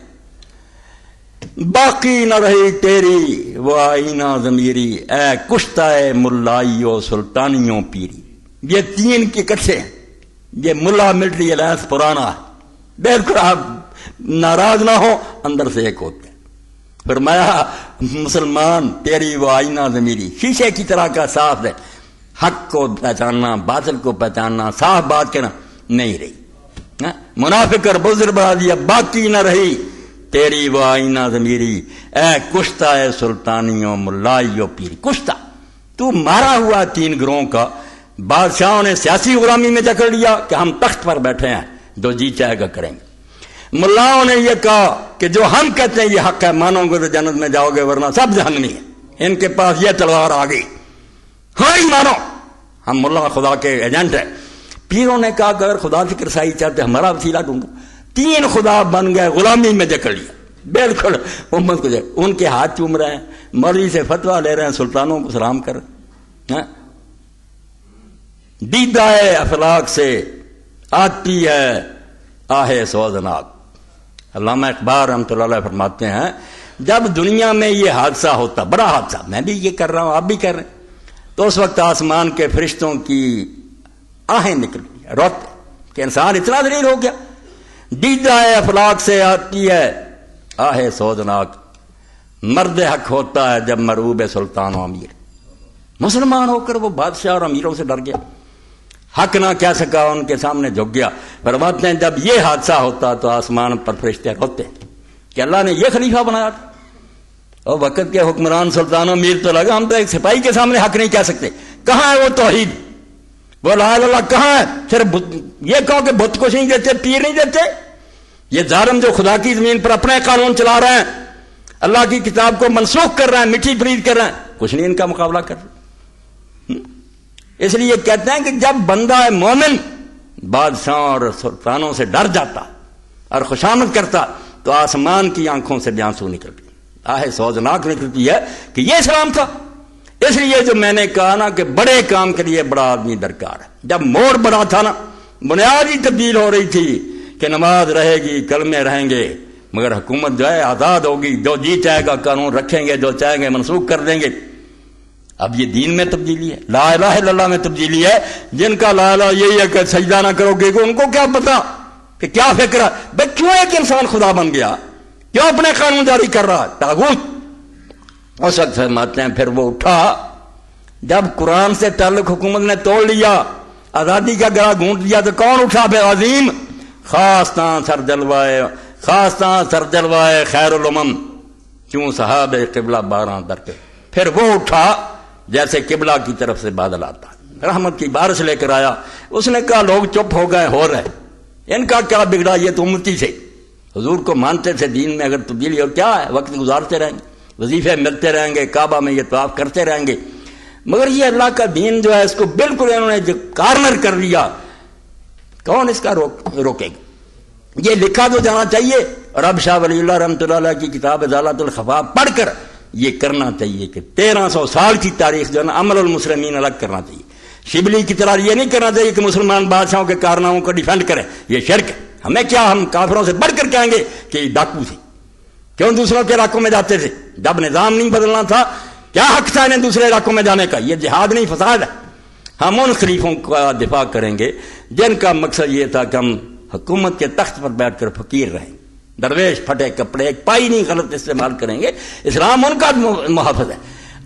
باقی نہ رہی تیری وہ آئینہ ضمیری، اے کشتہ ملائیو سلطانیوں پیری۔ یہ تین کے اکٹھے ہیں، یہ ملا ملٹری الائنس پرانا ہے، بالکل آپ ناراض نہ ہو، اندر سے ایک ہوتے ہیں۔ فرمایا مسلمان تیری وہ آئینہ ضمیری، شیشے کی طرح کا صاف ہے، حق کو پہچاننا، باطل کو پہچاننا، صاف بات کہنا نہیں رہی، منافق اور بزر بنا دیا۔ باقی نہ رہی تیری وہ آئینہ ضمیری، اے کشتہ اے سلطانیوں ملائیو پیری۔ کشتہ تو مارا ہوا تین گروہوں کا، بادشاہوں نے سیاسی غلامی میں جکڑ لیا کہ ہم تخت پر بیٹھے ہیں، جو جی چاہے گا کریں گے۔ ملاؤں نے یہ کہا کہ جو ہم کہتے ہیں یہ حق ہے، مانو گے تو جنت میں جاؤ گے ورنہ سب جہنمی ہے۔ ان کے پاس یہ تلوار آ گئی، ہاں ہی مانو، ہم ملا خدا کے ایجنٹ ہیں۔ پیروں نے کہا کہ اگر خدا کی رسائی چاہتے ہمارا وسیلہ ڈھونڈو۔ تین خدا بن گئے، غلامی میں جکڑ لیا، بالکل امت کو ان کے ہاتھ چوم رہے ہیں، مولوی سے فتویٰ لے رہے ہیں، سلطانوں کو سلام کر رہے ہیں۔ دیدہ افلاک سے آتی ہے آہ سوزناک۔ علامہ اقبال رحمۃ اللہ علیہ فرماتے ہیں جب دنیا میں یہ حادثہ ہوتا، بڑا حادثہ، میں بھی یہ کر رہا ہوں، آپ بھی کر رہے ہیں، تو اس وقت آسمان کے فرشتوں کی آہیں نکلی، روتے کہ انسان اتنا ذلیل ہو گیا۔ دیدہ افلاک سے آتی ہے آہ سوزناک، مرد حق ہوتا ہے جب مرعوب سلطان و امیر۔ مسلمان ہو کر وہ بادشاہ اور امیروں سے ڈر گیا، حق نہ کہہ سکا، ان کے سامنے جھک گیا۔ فرماتے ہیں جب یہ حادثہ ہوتا تو آسمان پر فرشتے روتے کہ اللہ نے یہ خلیفہ بنایا تھا، اور وقت کے حکمران سلطان و امیر تو لگا ہم تو ایک سپاہی کے سامنے حق نہیں کہہ سکتے، کہاں ہے وہ توحید، وہ لا الہ الا اللہ کہاں ہے؟ صرف یہ کہو کہ بت کچھ نہیں دیتے، پیر نہیں دیتے۔ یہ ظالم جو خدا کی زمین پر اپنے قانون چلا رہے ہیں، اللہ کی کتاب کو منسوخ کر رہے ہیں، مٹھی پرید کر رہے ہیں، کچھ نہیں ان کا مقابلہ کر رہے۔ اس لیے کہتے ہیں کہ جب بندہ مومن بادشاہوں اور سلطانوں سے ڈر جاتا اور خوشامد کرتا تو آسمان کی آنکھوں سے آنسو نکلتی، آہ سوزناک نکلتی ہے کہ یہ اسلام تھا۔ اس لیے جو میں نے کہا نا کہ بڑے کام کے لیے بڑا آدمی درکار ہے، جب موڑ بڑا تھا نا، بنیاد ہی تبدیل ہو رہی تھی کہ نماز رہے گی، کلمے رہیں گے، مگر حکومت جو ہے آزاد ہوگی، جو جی چاہے گا قانون رکھیں گے، جو چاہیں گے منسوخ کر دیں گے۔ اب یہ دین میں تبدیلی ہے، لا الہ الا اللہ میں تبدیلی ہے۔ جن کا لا الہ یہی ہے کہ سجدہ نہ کرو گے، ان کو کیا پتا کہ کیا فکر ہے بھائی، کیوں ایک انسان خدا بن گیا، کیوں اپنے قانون جاری کر رہا ہے، طاغوت۔ اس وقت فرماتے ہیں پھر وہ اٹھا جب قرآن سے تعلق حکومت نے توڑ لیا، آزادی کا گلا گھونٹ دیا، تو کون اٹھا پھر؟ عظیم خاصتاں سر جلوائے خیر الامم، کیوں صحاب قبلہ 12 در کے۔ پھر وہ اٹھا جیسے قبلہ کی طرف سے بادل آتا، رحمت کی بارش لے کر آیا۔ اس نے کہا لوگ چپ ہو گئے، ہو رہے ان کا کیا بگڑا؟ یہ تو امتی سے حضور کو مانتے تھے، دین میں اگر تبدیلی اور کیا ہے، وقت گزارتے رہیں گے، وظیفے ملتے رہیں گے، کعبہ میں یہ طواف کرتے رہیں گے، مگر یہ اللہ کا دین جو ہے اس کو بالکل انہوں نے جو کارنر کر لیا، کون اس کا روکے گا؟ یہ لکھا تو جانا چاہیے، اور اب شاہ ولی اللہ رحمۃ اللہ علیہ کی کتاب ازالۃ الخفا پڑھ کر یہ کرنا چاہیے کہ 1300 سال کی تاریخ جو ہے نا امر المسلمین الگ کرنا چاہیے۔ شبلی کی طرح یہ نہیں کرنا چاہیے کہ مسلمان بادشاہوں کے کارناموں کو ڈیفینڈ کریں، یہ شرک ہے۔ ہمیں کیا، ہم کافروں سے بڑھ کر کہیں گے کہ یہ ڈاکو تھے، کیوں دوسروں کے علاقوں میں جاتے تھے؟ جب نظام نہیں بدلنا تھا کیا حق تھا انہیں دوسرے علاقوں میں جانے کا؟ یہ جہاد نہیں، فساد ہے۔ ہم ان خلیفوں کا دفاع کریں گے جن کا مقصد یہ تھا کہ ہم حکومت کے تخت پر بیٹھ کر فقیر رہیں، درویش پھٹے کپڑے ایک پائی نہیں غلط استعمال کریں گے۔ اسلام ان کا محافظ ہے،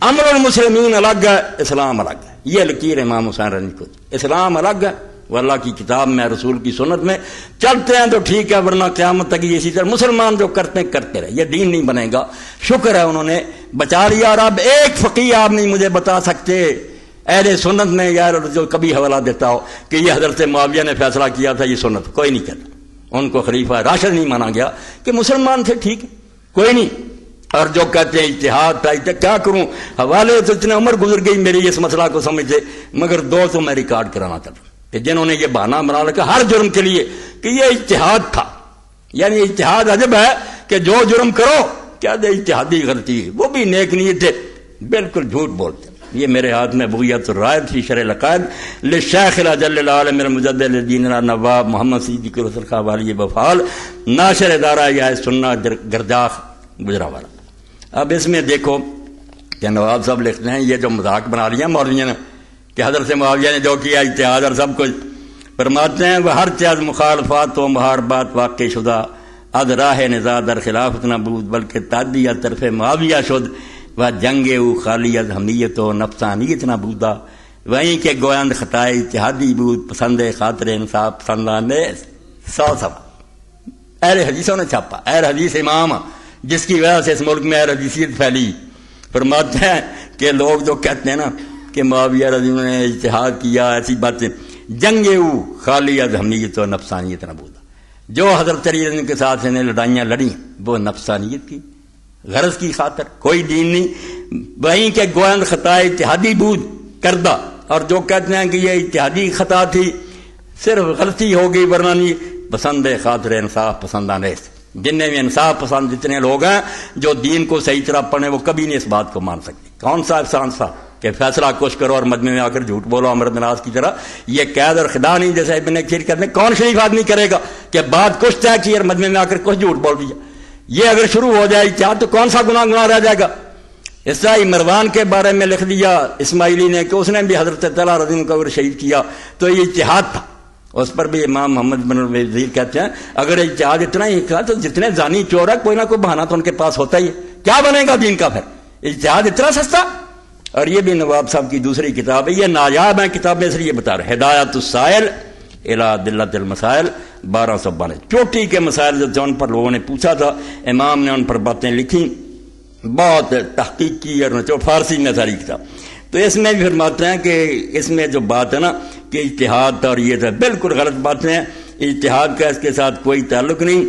امر المسلمین الگ ہے، اسلام الگ ہے۔ یہ لکیر امام حسین رضی کو، اسلام الگ ہے، وہ اللہ کی کتاب میں رسول کی سنت میں چلتے ہیں تو ٹھیک ہے، ورنہ قیامت تک اسی طرح مسلمان جو کرتے ہیں کرتے رہے، یہ دین نہیں بنے گا۔ شکر ہے انہوں نے بچا لیا، اور اب ایک فقیہ آپ نہیں مجھے بتا سکتے اہل سنت میں یار جو کبھی حوالہ دیتا ہو کہ یہ حضرت معاویہ نے فیصلہ کیا تھا، یہ سنت کوئی نہیں کہتا۔ ان کو خلیفہ راشد نہیں مانا گیا کہ مسلمان تھے، ٹھیک ہے کوئی نہیں۔ اور جو کہتے ہیں اجتہاد تھا، کیا کروں، حوالے تو اتنے عمر گزر گئی میری اس مسئلہ کو سمجھتے، مگر دو تو میں ریکارڈ کرانا چاہتا ہوں کہ جنہوں نے یہ بہانہ بنا رکھا ہر جرم کے لیے کہ یہ اجتہاد تھا، یعنی اجتہاد عجب ہے کہ جو جرم کرو کیا دے اجتہادی غلطی، وہ بھی نیک نیت تھے، بالکل جھوٹ بولتے۔ یہ میرے ہاتھ میں بغیت الرائد فی شرح العقائد للشیخ الاجل العالم المجدد للدین نواب محمد صدیق الرسول خان والی بفال، ناشر ادارہ یا سنہ گرجاخ گجرانوالہ۔ اب اس میں دیکھو کہ نواب صاحب لکھتے ہیں یہ جو مذاق بنا لیا مولویوں نے کہ حضرت معاویہ نے جو کیا اجتہاد اور سب کچھ، فرماتے ہیں وہ ہر چیز مخالفات و محاربات واقع شدہ از راہ نزا در خلافت نہ بود بلکہ تعدیہ طرف معاویہ شد و جنگ او خالی از حمیت و نفسانیت نہ بودا وہیں کے گویند خطائے اجتہادی بود پسند خاطر انصاف پسندانے 100 صفحہ اہل حدیثوں نے چھاپا، اہل حدیث امام جس کی وجہ سے اس ملک میں اہل حدیثیت پھیلی۔ فرماتے ہیں کہ لوگ جو کہتے ہیں نا کہ معاویہ رضی اللہ عنہ نے اجتہاد کیا، ایسی باتیں، جنگ او خالی از حمیت و نفسانیت نہ بودا، جو حضرت علی کے ساتھ انہیں لڑائیاں لڑیں وہ نفسانیت کی غرض کی خاطر، کوئی دین نہیں۔ وہیں کے گویند خطائے اتحادی بود کردہ، اور جو کہتے ہیں کہ یہ اتحادی خطا تھی صرف غلطی ہو گئی ورنہ نہیں، پسند خاطر انصاف پسندانے، جنہیں بھی انصاف پسند جتنے لوگ ہیں جو دین کو صحیح طرح پڑھیں وہ کبھی نہیں اس بات کو مان سکتے۔ کون سا افسان سا کہ فیصلہ کچھ کرو اور مجمع میں آ کر جھوٹ بولو امر بن عاص کی طرح، یہ قید اور خدا نہیں جیسے ابن کثیر کہتے ہیں، کون شریف آدمی کرے گا کہ بات کچھ طے کی اور مجمع میں آ کر کچھ جھوٹ بول دیا؟ یہ اگر شروع ہو جائے اجتہاد تو کون سا گناہ رہ جائے گا؟ اس طرح مروان کے بارے میں لکھ دیا اسماعیلی نے کہ اس نے بھی حضرت طلحہ رضی اللہ عنہ کو شہید کیا، تو یہ اجتہاد تھا۔ اس پر بھی امام محمد بن وزیر کہتے ہیں اگر اجتہاد اتنا ہی تھا تو جتنے زانی چور ہے کوئی نہ کوئی بہانہ تو ان کے پاس ہوتا ہی ہے، کیا بنے گا دین کا پھر؟ اجتہاد اتنا سستا۔ اور یہ بھی نواب صاحب کی دوسری کتاب ہے، یہ نایاب ہے کتاب میں، اس لیے بتا رہے، ہدایت السائل الی دلۃ المسائل 1292، چوٹی کے مسائل جو ان پر لوگوں نے پوچھا تھا امام نے ان پر باتیں لکھی، بہت تحقیق کی اور جو فارسی میں ساری کتاب۔ تو اس میں بھی فرماتے ہیں کہ اس میں جو بات ہے نا کہ اجتہاد تھا اور یہ تھا، بالکل غلط باتیں ہیں، اجتہاد کا اس کے ساتھ کوئی تعلق نہیں۔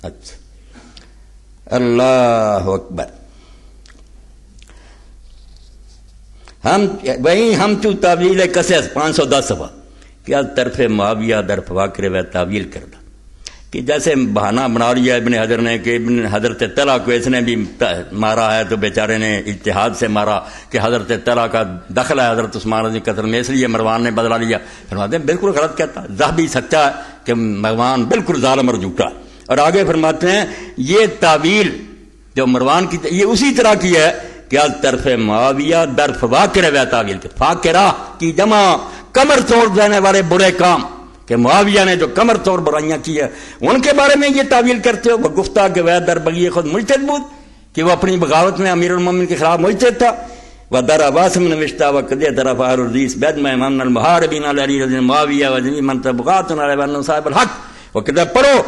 اچھا، اللہ اکبر۔ ہم تو تعویل قصص 510 صفحہ کیا طرف معاویہ در فواکر و تعویل کردہ، کہ جیسے بہانہ بنا لیا ابن حجر نے کہ ابن حضرت طلحہ کو اس نے بھی مارا ہے تو بیچارے نے اجتہاد سے مارا کہ حضرت طلحہ کا دخل ہے حضرت عثمان رضی قتل میں، اس لیے مروان نے بدلا لیا۔ فرماتے ہیں بالکل غلط کہتا، ذہبی سچا ہے کہ مروان بالکل ظالم اور جھوٹا۔ اور آگے فرماتے ہیں یہ تعویل جو مروان کی یہ اسی طرح کی ہے کہ طرف معاویہ در فواکر و تعویل کے، فاکرہ کی جمع کمر توڑ دینے والے برے کام، کہ معاویہ نے جو کمر توڑ برائیاں کی ہے ان کے بارے میں یہ تعویل کرتے ہو۔ وہ گفتہ کہ وہ در بغی خود مجتہد بود، کہ وہ اپنی بغاوت میں امیر المومنین کے خلاف مجتہد تھا۔ وہ در عباسم نوشتہ و قدیہ طرف آر الرئیس بید میں امام المحاربین علی رضی معاویہ و جمی من تبغات علی ون صاحب الحق۔ وہ کتاب پڑھو،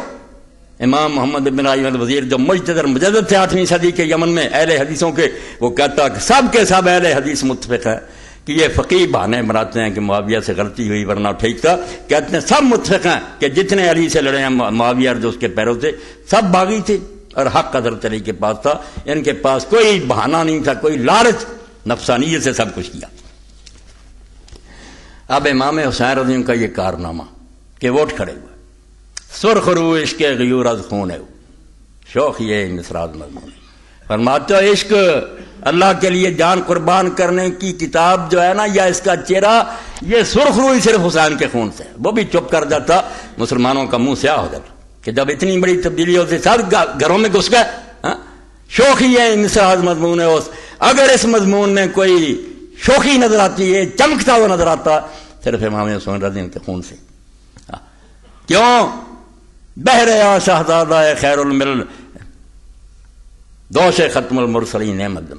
امام محمد بن علی الوزیر جو مجتہد اور مجدد تھے 8ویں صدی کے یمن میں اہل حدیثوں کے، وہ کہتا کہ سب کے سب اہل حدیث متفق ہے کہ یہ فقیہ بہانے بناتے ہیں کہ معاویہ سے غلطی ہوئی ورنہ ٹھیک تھا. کہتے ہیں سب متفق ہیں کہ جتنے علی سے لڑے ہیں معاویہ اور جو اس کے پیرو تھے سب باغی تھے اور حق حضرت علی کے پاس تھا. ان کے پاس کوئی بہانہ نہیں تھا، کوئی لالچ، نفسانیت سے سب کچھ کیا. اب امام حسین رضی اللہ کا یہ کارنامہ کہ ووٹ کھڑے ہوئے، سرخ رو عشق غیور از خون ہے، شوق یہ مصراز مضمون ہے. فرماتے ہو عشق اللہ کے لیے جان قربان کرنے کی کتاب جو ہے نا، یا اس کا چہرہ یہ سرخ روئی صرف حسین کے خون سے. وہ بھی چپ کر جاتا، مسلمانوں کا منہ سیاہ ہو جاتا کہ جب اتنی بڑی تبدیلی ہوتی سب گھروں میں گھس گئے. شوخی یہ مصراز مضمون ہے. اگر اس مضمون میں کوئی شوخی نظر آتی ہے، چمکتا ہوا نظر آتا، صرف امام حسین رضی اللہ کے خون سے. کیوں؟ بہر شہزادہ خیر الملل دوش ختم المرسلین احمد.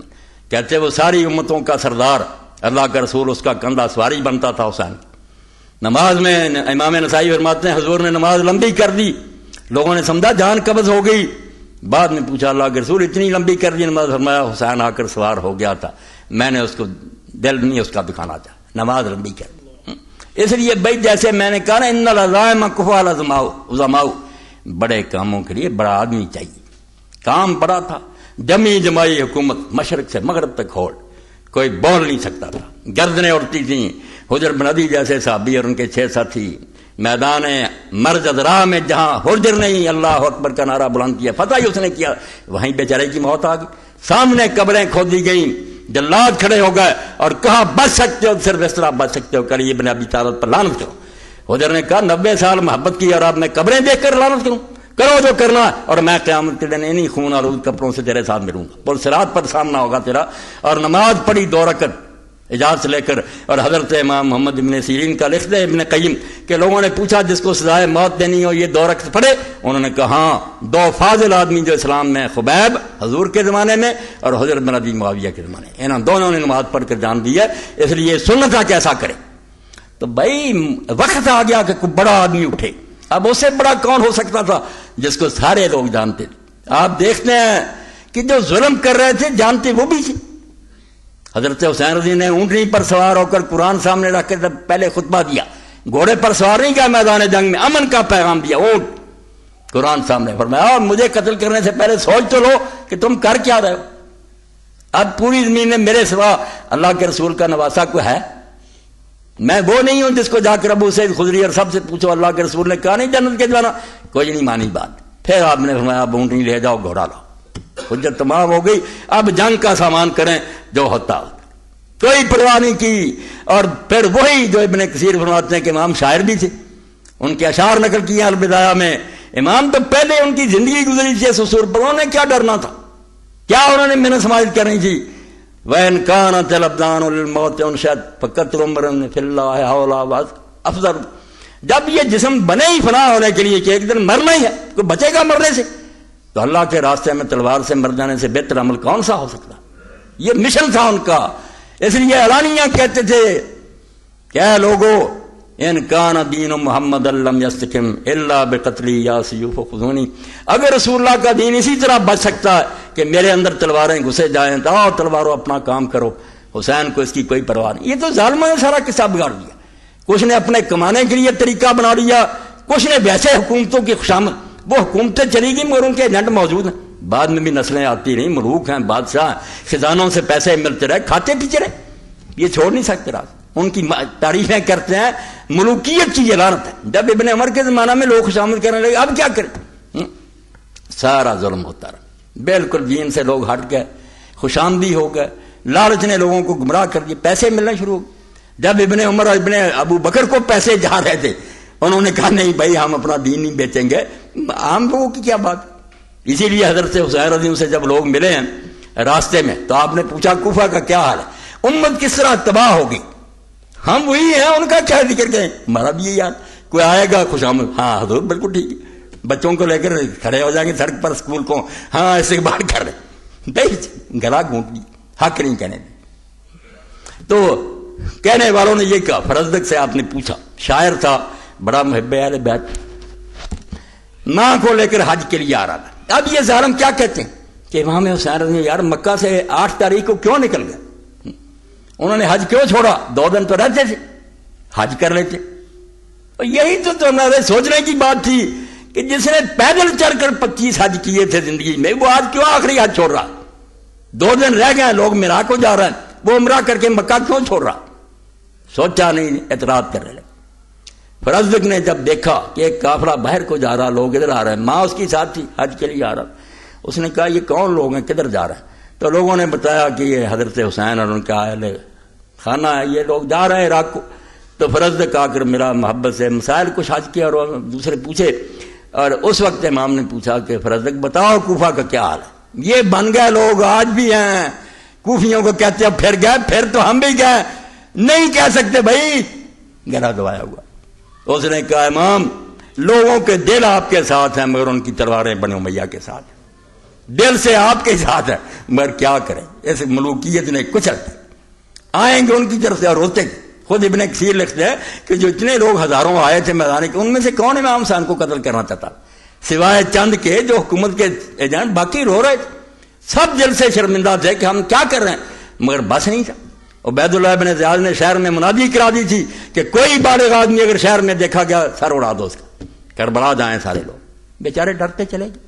کہتے وہ ساری امتوں کا سردار، اللہ کا رسول اس کا کندھا سواری بنتا تھا حسین. نماز میں امام نسائی فرماتے ہیں حضور نے نماز لمبی کر دی، لوگوں نے سمجھا جان قبض ہو گئی. بعد میں پوچھا اللہ کے رسول اتنی لمبی کر دی نماز؟ فرمایا حسین آ کر سوار ہو گیا تھا، میں نے اس کو دل نہیں اس کا دکھانا چاہا، نماز لمبی کر دی. اس لیے بھائی جیسے میں نے کہا نا ان العزائم کفوا العظماء، بڑے کاموں کے لیے بڑا آدمی چاہیے. کام بڑا تھا، جمی جمائی حکومت مشرق سے مغرب تک ہول، کوئی بول نہیں سکتا تھا. گردنیں اڑتی تھیں. حجر بن عدی جیسے صحابی اور ان کے 6 ساتھی میدان مرج ازرا میں جہاں حجر نہیں اللہ اکبر کا نعرہ بلند کیا، فتح ہی اس نے کیا، وہیں بیچارے کی موت آ گئی. سامنے قبریں کھودی گئیں، جلاد کھڑے ہو گئے اور کہا بچ سکتے ہو صرف اس طرح بچ سکتے ہو کہ علی بن ابی طالب پر لعنت کرو. حجر نے کہا 90 سال محبت کی اور اب میں قبریں دیکھ کر لعنت کروں؟ کرو جو کرنا ہے، اور میں قیامت کے دن انہی خون آلود کپڑوں سے تیرے ساتھ ملوں گا. پرصراط پر سامنا ہوگا تیرا. اور نماز پڑھی 2 رکعت اجازت لے کر. اور حضرت امام محمد ابن سیرین کا لکھتے ہیں ابن قیم کہ لوگوں نے پوچھا جس کو سزائے موت دینی ہو یہ 2 رکعت پڑھے؟ انہوں نے کہا ہاں 2 فاضل آدمی جو اسلام میں، خبیب حضور کے زمانے میں اور حضرت بن ابی معاویہ کے زمانے میں، انہوں دونوں نے نماز پڑھ کر جان دی ہے. اس لیے سنت ہے کیسا کرے. تو بھائی وقت آ گیا کہ کوئی بڑا آدمی اٹھے. اب اس سے بڑا کون ہو سکتا تھا جس کو سارے لوگ جانتے تھے؟ آپ دیکھتے ہیں کہ جو ظلم کر رہے تھے جانتے وہ بھی تھے. حضرت حسین رضی نے اونٹنی پر سوار ہو کر قرآن سامنے رکھ کر پہلے خطبہ دیا. گھوڑے پر سوار نہیں کیا، میدان جنگ میں امن کا پیغام دیا. اونٹ قرآن سامنے فرمایا مجھے قتل کرنے سے پہلے سوچ تو لو کہ تم کر کیا رہے ہو. اب پوری زمین میں میرے سوا اللہ کے رسول کا نواسا کوئی ہے؟ میں وہ نہیں ہوں جس کو جا کر ابو سعید خدری اور سب سے پوچھو اللہ کے رسول نے کہا نہیں جنت کے جانا، کوئی نہیں مانی بات. پھر آپ نے فرمایا اب اونٹنی لے جاؤ، گھوڑا لاؤ. حجت تمام ہو گئی، اب جنگ کا سامان کریں جو ہوتا. کوئی پرواہ نہیں کی. اور پھر وہی جو ابن کثیر فرماتے ہیں کہ امام شاعر بھی تھے، ان کے اشعار نقل کیے البدایہ میں. امام تو پہلے ان کی زندگی گزری تھی اس اصول پر، انہوں نے کیا ڈرنا تھا، کیا انہوں نے محنت سماجت کرنی تھی. وَإِنْ كَانَتِ الْأَبْدَانُ لِلْمَوْتِ أُنْشَأَتْ فَقَتْلُ امْرٍ فِي اللَّهِ أَوْلَىٰ أَفْضَلُ. جب یہ جسم بنے ہی فنا ہونے کے لیے کہ ایک دن مرنا ہی ہے، کوئی بچے گا مرنے سے، تو اللہ کے راستے میں تلوار سے مر جانے سے بہتر عمل کون سا ہو سکتا. یہ مشن تھا ان کا. اس لیے اعلانیہ کہتے تھے کہ اے لوگو ان کان دین محمد لم یستقم الا بقتلی یا سیوف خذونی. اگر رسول اللہ کا دین اسی طرح بچ سکتا ہے کہ میرے اندر تلواریں گھسے جائیں تو آؤ تلواروں اپنا کام کرو. حسین کو اس کی کوئی پرواہ نہیں. یہ تو ظالموں نے سارا قصہ بگاڑ دیا. کچھ نے اپنے کمانے کے لیے طریقہ بنا لیا، کچھ نے ویسے حکومتوں کی خوشامد. وہ حکومتیں چلی گئی مگر ان کے ایجنٹ موجود ہیں. بعد میں بھی نسلیں آتی رہیں، ملوک ہیں، بادشاہ، خزانوں سے پیسے ملتے رہے، کھاتے پیچھے رہے. یہ چھوڑ نہیں سکتے. راز ان کی تعریفیں کرتے ہیں، ملوکیت کی یہ لعنت ہے. جب ابن عمر کے زمانہ میں لوگ خوشامد کرنے لگے اب کیا کریں؟ سارا ظلم ہوتا رہا. بالکل دین سے لوگ ہٹ گئے، خوشامدی ہو گئے، لالچ نے لوگوں کو گمراہ کر دیا، پیسے ملنا شروع ہو گئے. جب ابن عمر اور ابن ابو بکر کو پیسے جا رہے تھے انہوں نے کہا نہیں بھائی ہم اپنا دین نہیں بیچیں گے. عام لوگوں کی کیا بات. اسی لیے حضرت حسین رضی اللہ سے جب لوگ ملے ہیں راستے میں تو آپ نے پوچھا کوفہ کا کیا حال ہے، امت کس طرح تباہ ہوگی. ہم وہی ہیں، ان کا کیا ذکر کریں، ہمارا بھی یہ یاد. کوئی آئے گا خوشامد، ہاں حضور بالکل ٹھیک ہے. بچوں کو لے کر کھڑے ہو جائیں گے سڑک پر اسکول کو، ہاں استقبال کر رہے، بھائی گلا گھونٹ لی، حق نہیں کہنے دیں. تو کہنے والوں نے یہ کہا. فرزدق سے آپ نے پوچھا، شاعر تھا، بڑا محب اہل بیت، ماں کو لے کر حج کے لیے آ رہا تھا. اب یہ ظالم کیا کہتے ہیں کہ امام حسین رضی یار مکہ سے 8 تاریخ کو کیوں نکل گئے؟ انہوں نے حج کیوں چھوڑا؟ 2 دن تو رہتے تھے، حج کر لیتے. یہی تو ہمارے سوچنے کی بات تھی کہ جس نے پیدل چل کر 25 حج کیے تھے زندگی میں، وہ آج کیوں آخری حج چھوڑ رہا؟ 2 دن رہ گئے، لوگ میرا کو جا رہے ہیں، وہ عمرہ کر کے مکہ کیوں چھوڑ رہا؟ سوچا نہیں، اعتراض کر رہے. فرزدق نے جب دیکھا کہ ایک قافلہ باہر کو جا رہا، لوگ ادھر آ رہے ہیں، ماں اس کی ساتھ تھی، حج کے لیے آ رہا، اس نے کہا یہ کون لوگ ہیں، کدھر جا رہے ہیں؟ تو لوگوں نے بتایا کہ یہ حضرت حسین اور ان کا اہل خانہ ہے، یہ لوگ جا رہے ہیں عراق کو. تو فرزدق آ کر میرا محبت سے مسائل کچھ حج کیا اور دوسرے پوچھے، اور اس وقت امام نے پوچھا کہ فرزدق بتاؤ کوفہ کا کیا حال ہے؟ یہ بن گئے لوگ آج بھی ہیں، کوفیوں کو کہتے ہیں پھر گئے، پھر تو ہم بھی گئے، نہیں کہہ سکتے بھائی، گلا دبایا ہوا. اس نے کہا امام لوگوں کے دل آپ کے ساتھ ہیں مگر ان کی تلواریں بنو امیہ کے ساتھ ہیں. دل سے آپ کے ساتھ ہے مگر کیا کریں، اس ملوکیت نے کچل آئیں گے ان کی طرف سے اور روتے. خود ابن کثیر لکھتے ہیں کہ جو اتنے لوگ ہزاروں آئے تھے میدان کے، ان میں سے کون امام حسین کو قتل کرنا چاہتا سوائے چند کے جو حکومت کے ایجنٹ، باقی رو رہے تھے، سب دل سے شرمندہ تھے کہ ہم کیا کر رہے ہیں، مگر بس نہیں تھا. عبید اللہ بن زیاد نے شہر میں منادی کرا دی تھی کہ کوئی بالغ آدمی اگر شہر میں دیکھا گیا سر اڑا دو اس کا، کربلا جائیں سارے لوگ. بیچارے ڈرتے چلے گئے.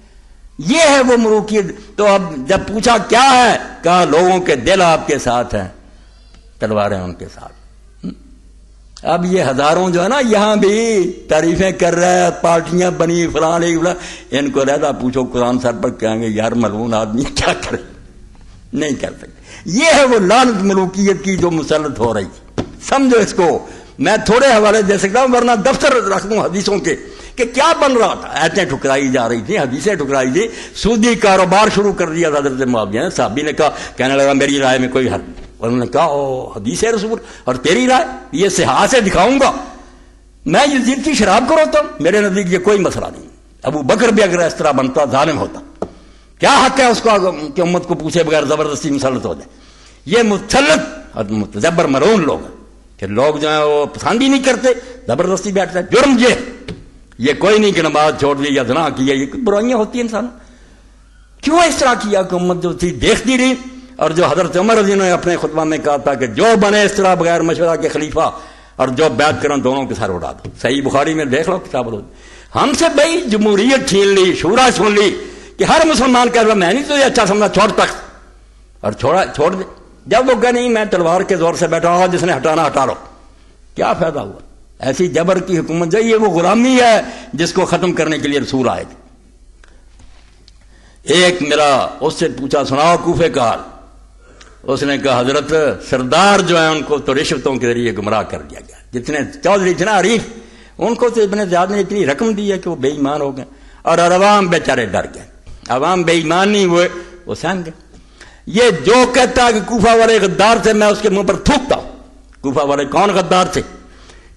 یہ ہے وہ ملوکیت. تو اب جب پوچھا کیا ہے، کہا لوگوں کے دل آپ کے ساتھ ہیں، تلواریں ان کے ساتھ. اب یہ ہزاروں جو ہے نا یہاں بھی تعریفیں کر رہے ہیں، پارٹیاں بنی فلان، ان کو رہتا پوچھو قرآن سر پر کہیں گے یار ملعون آدمی کیا کرے، نہیں کر سکتے. یہ ہے وہ لعنت ملوکیت کی جو مسلط ہو رہی ہے. سمجھو اس کو. میں تھوڑے حوالے دے سکتا ہوں ورنہ دفتر رکھ دوں حدیثوں کے کہ کیا بن رہا تھا. ایتیں ٹھکرائی جا رہی تھی، حدیثیں ٹھکرائی تھی، سودی کاروبار شروع کر دیا حضرت معاویہ نے. صحابی نے کہا، کہنے لگا میری رائے میں کوئی حل. انہوں نے کہا او حدیث رسول اور تیری رائے، یہ صحاح سے دکھاؤں گا. میں یزید کی شراب کو روتا ہوں، میرے نزدیک یہ کوئی مسئلہ نہیں. ابو بکر بھی اگر اس طرح بنتا ظالم ہوتا. کیا حق ہے اس کو کہ امت کو پوچھے بغیر زبردستی مسلط ہو جائے؟ یہ مسلط اور متجبر ملعون لوگ ہیں کہ لوگ جو ہیں وہ پسند ہی نہیں کرتے، زبردستی بیٹھتا ہے. جرم یہ کوئی نہیں کہ نماز چھوڑ دی یا زنا کیا، یہ برائیاں ہوتی ہیں انسان. کیوں اس طرح کیا کہ امت جو تھی دیکھتی رہی. اور جو حضرت عمر رضی اللہ عنہ نے اپنے خطبہ میں کہا تھا کہ جو بنے اس طرح بغیر مشورہ کے خلیفہ اور جو بیعت کریں دونوں کے سر اڑا دو. صحیح بخاری میں دیکھ لو کتاب لو. ہم سے بھائی جمہوریت چھین لی، شورا چھین لی کہ ہر مسلمان کہہ رہا میں نہیں تو یہ اچھا سمجھا چھوڑ تک اور چھوڑ دے. جب وہ کہا نہیں میں تلوار کے زور سے بیٹھا ہوا، جس نے ہٹانا ہٹا لو، کیا فائدہ ہوا؟ ایسی جبر کی حکومت جو یہ وہ غلامی ہے جس کو ختم کرنے کے لیے رسول آئے تھے. ایک میرا اس سے پوچھا سناؤ کوفے کا حال. اس نے کہا حضرت سردار جو ہیں ان کو تو رشوتوں کے ذریعے گمراہ کر دیا گیا. جتنے چودھری تھے نا عریف، ان کو تو ابن زیاد نے اتنی رقم دی ہے کہ وہ بے ایمان ہو گئے اور عوام بیچارے ڈر گئے. عوام بے ایمان نہیں ہوئے، وہ سہم گئے. یہ جو کہتا ہے کہ کوفہ والے غدار تھے میں اس کے منہ پر تھوکتا ہوں. کوفہ والے کون غدار تھے؟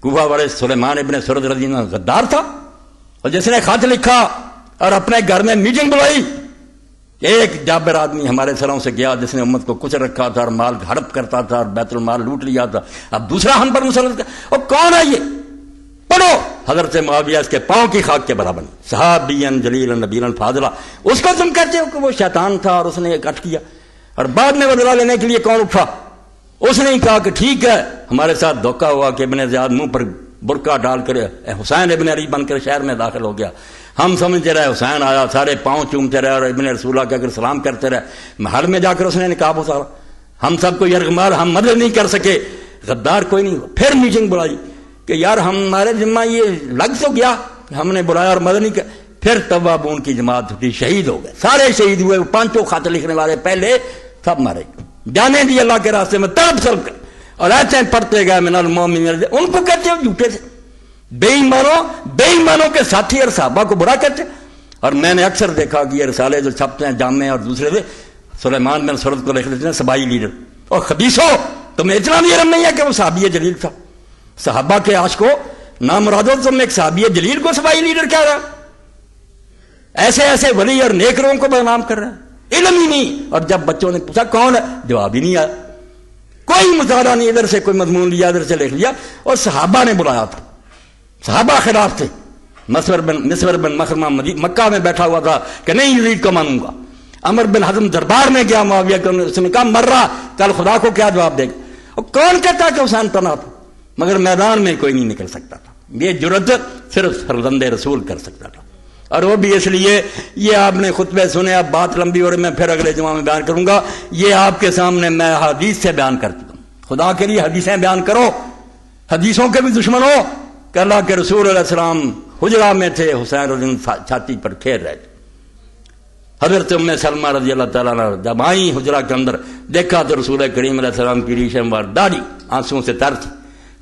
کوفہ والے سلیمان ابن سرد رضی اللہ عنہ غدار تھا، اور جس نے خط لکھا اور اپنے گھر میں میٹنگ بلائی. ایک جابر آدمی ہمارے سروں سے گیا جس نے امت کو کچل رکھا تھا اور مال ہڑپ کرتا تھا اور بیت المال لوٹ لیا تھا. اب دوسرا ہم پر مسلط کر. اور کون ہے یہ؟ پڑھو حضرت معاویہ اس کے پاؤں کی خاک کے برابر، صحابی جلیل نبی فاضلہ. اس کو تم کہتے ہو کہ وہ شیطان تھا اور اس نے کٹ کیا. اور بعد میں بدلہ لینے کے لیے کون اٹھا؟ اس نے کہا کہ ٹھیک ہے ہمارے ساتھ دھوکہ ہوا کہ ابن زیاد منہ پر برقع ڈال کر حسین ابن علی بن کر شہر میں داخل ہو گیا. ہم سمجھتے رہے حسین آیا، سارے پاؤں چومتے رہے اور ابن رسول اللہ کے اگر سلام کرتے رہے. محل میں جا کر اس نے نقاب اتارا. ہم سب کو یرغمال ہم مدد نہیں کر سکے، غدار کوئی نہیں. پھر میٹنگ بلائی کہ یار ہمارے ذمہ یہ لگ تو گیا، ہم نے بلایا اور مدد نہیں کر. پھر توابون کی جماعت اٹھی، شہید ہو گئے، سارے شہید ہوئے. پانچوں خط لکھنے والے پہلے سب مارے، جانے دی اللہ کے راستے میں تڑپ سلپ کر. اور ایسے پڑھتے گئے من المؤمنین. ان کو کہتے ہو جھوٹے تھے، بے ایمانوں کے ساتھی اور صحابہ کو برا کہتے. اور میں نے اکثر دیکھا کہ یہ رسالے جو چھپتے ہیں جامع اور دوسرے سے، سلیمان بن سرد کو لکھ دیتے ہیں صبائی لیڈر. اور خبیثو تمہیں اتنا بھی علم نہیں ہے کہ وہ صحابی جلیل تھا. صحابہ کے عاشقو نامرادو تم ایک صحابی جلیل کو صبائی لیڈر کہہ رہا. ایسے ولی اور نیک لوگوں کو بدنام کر رہا ہے، علم ہی نہیں. اور جب بچوں نے پوچھا کون ہے، جواب ہی نہیں آیا. کوئی مطالعہ نہیں، ادھر سے کوئی مضمون لیا ادھر سے لکھ لیا. اور صحابہ نے بلایا تھا، صحابہ خلاف تھے. مسور بن مخرمہ مکہ میں بیٹھا ہوا تھا کہ نہیں یزید کو مانوں گا. عمر بن حزم دربار میں گیا معاویہ کو، اس نے کہا مر رہا، کل خدا کو کیا جواب دے گا. اور کون کہتا کہ حسین تنہا تھا؟ مگر میدان میں کوئی نہیں نکل سکتا تھا. یہ جرأت صرف فرزند رسول کر سکتا تھا. اور وہ بھی اس لیے، یہ آپ نے خطبے سنے، اب بات لمبی اور میں پھر اگلے جمعہ میں بیان کروں گا. یہ آپ کے سامنے میں حدیث سے بیان کر چکا ہوں. خدا کے لیے حدیثیں بیان کرو. حدیثوں کے بھی دشمن ہو کہ اللہ کے رسول علیہ السلام حجرہ میں تھے، حسین رضی اللہ عنہ چھاتی پر کھیر رہے تھے. حضرت ام سلمہ رضی اللہ تعالیٰ عنہ جب آئیں حجرہ کے اندر، دیکھا تو رسول کریم علیہ السلام کی ریشم وار داڑھی آنسوں سے تر تھی.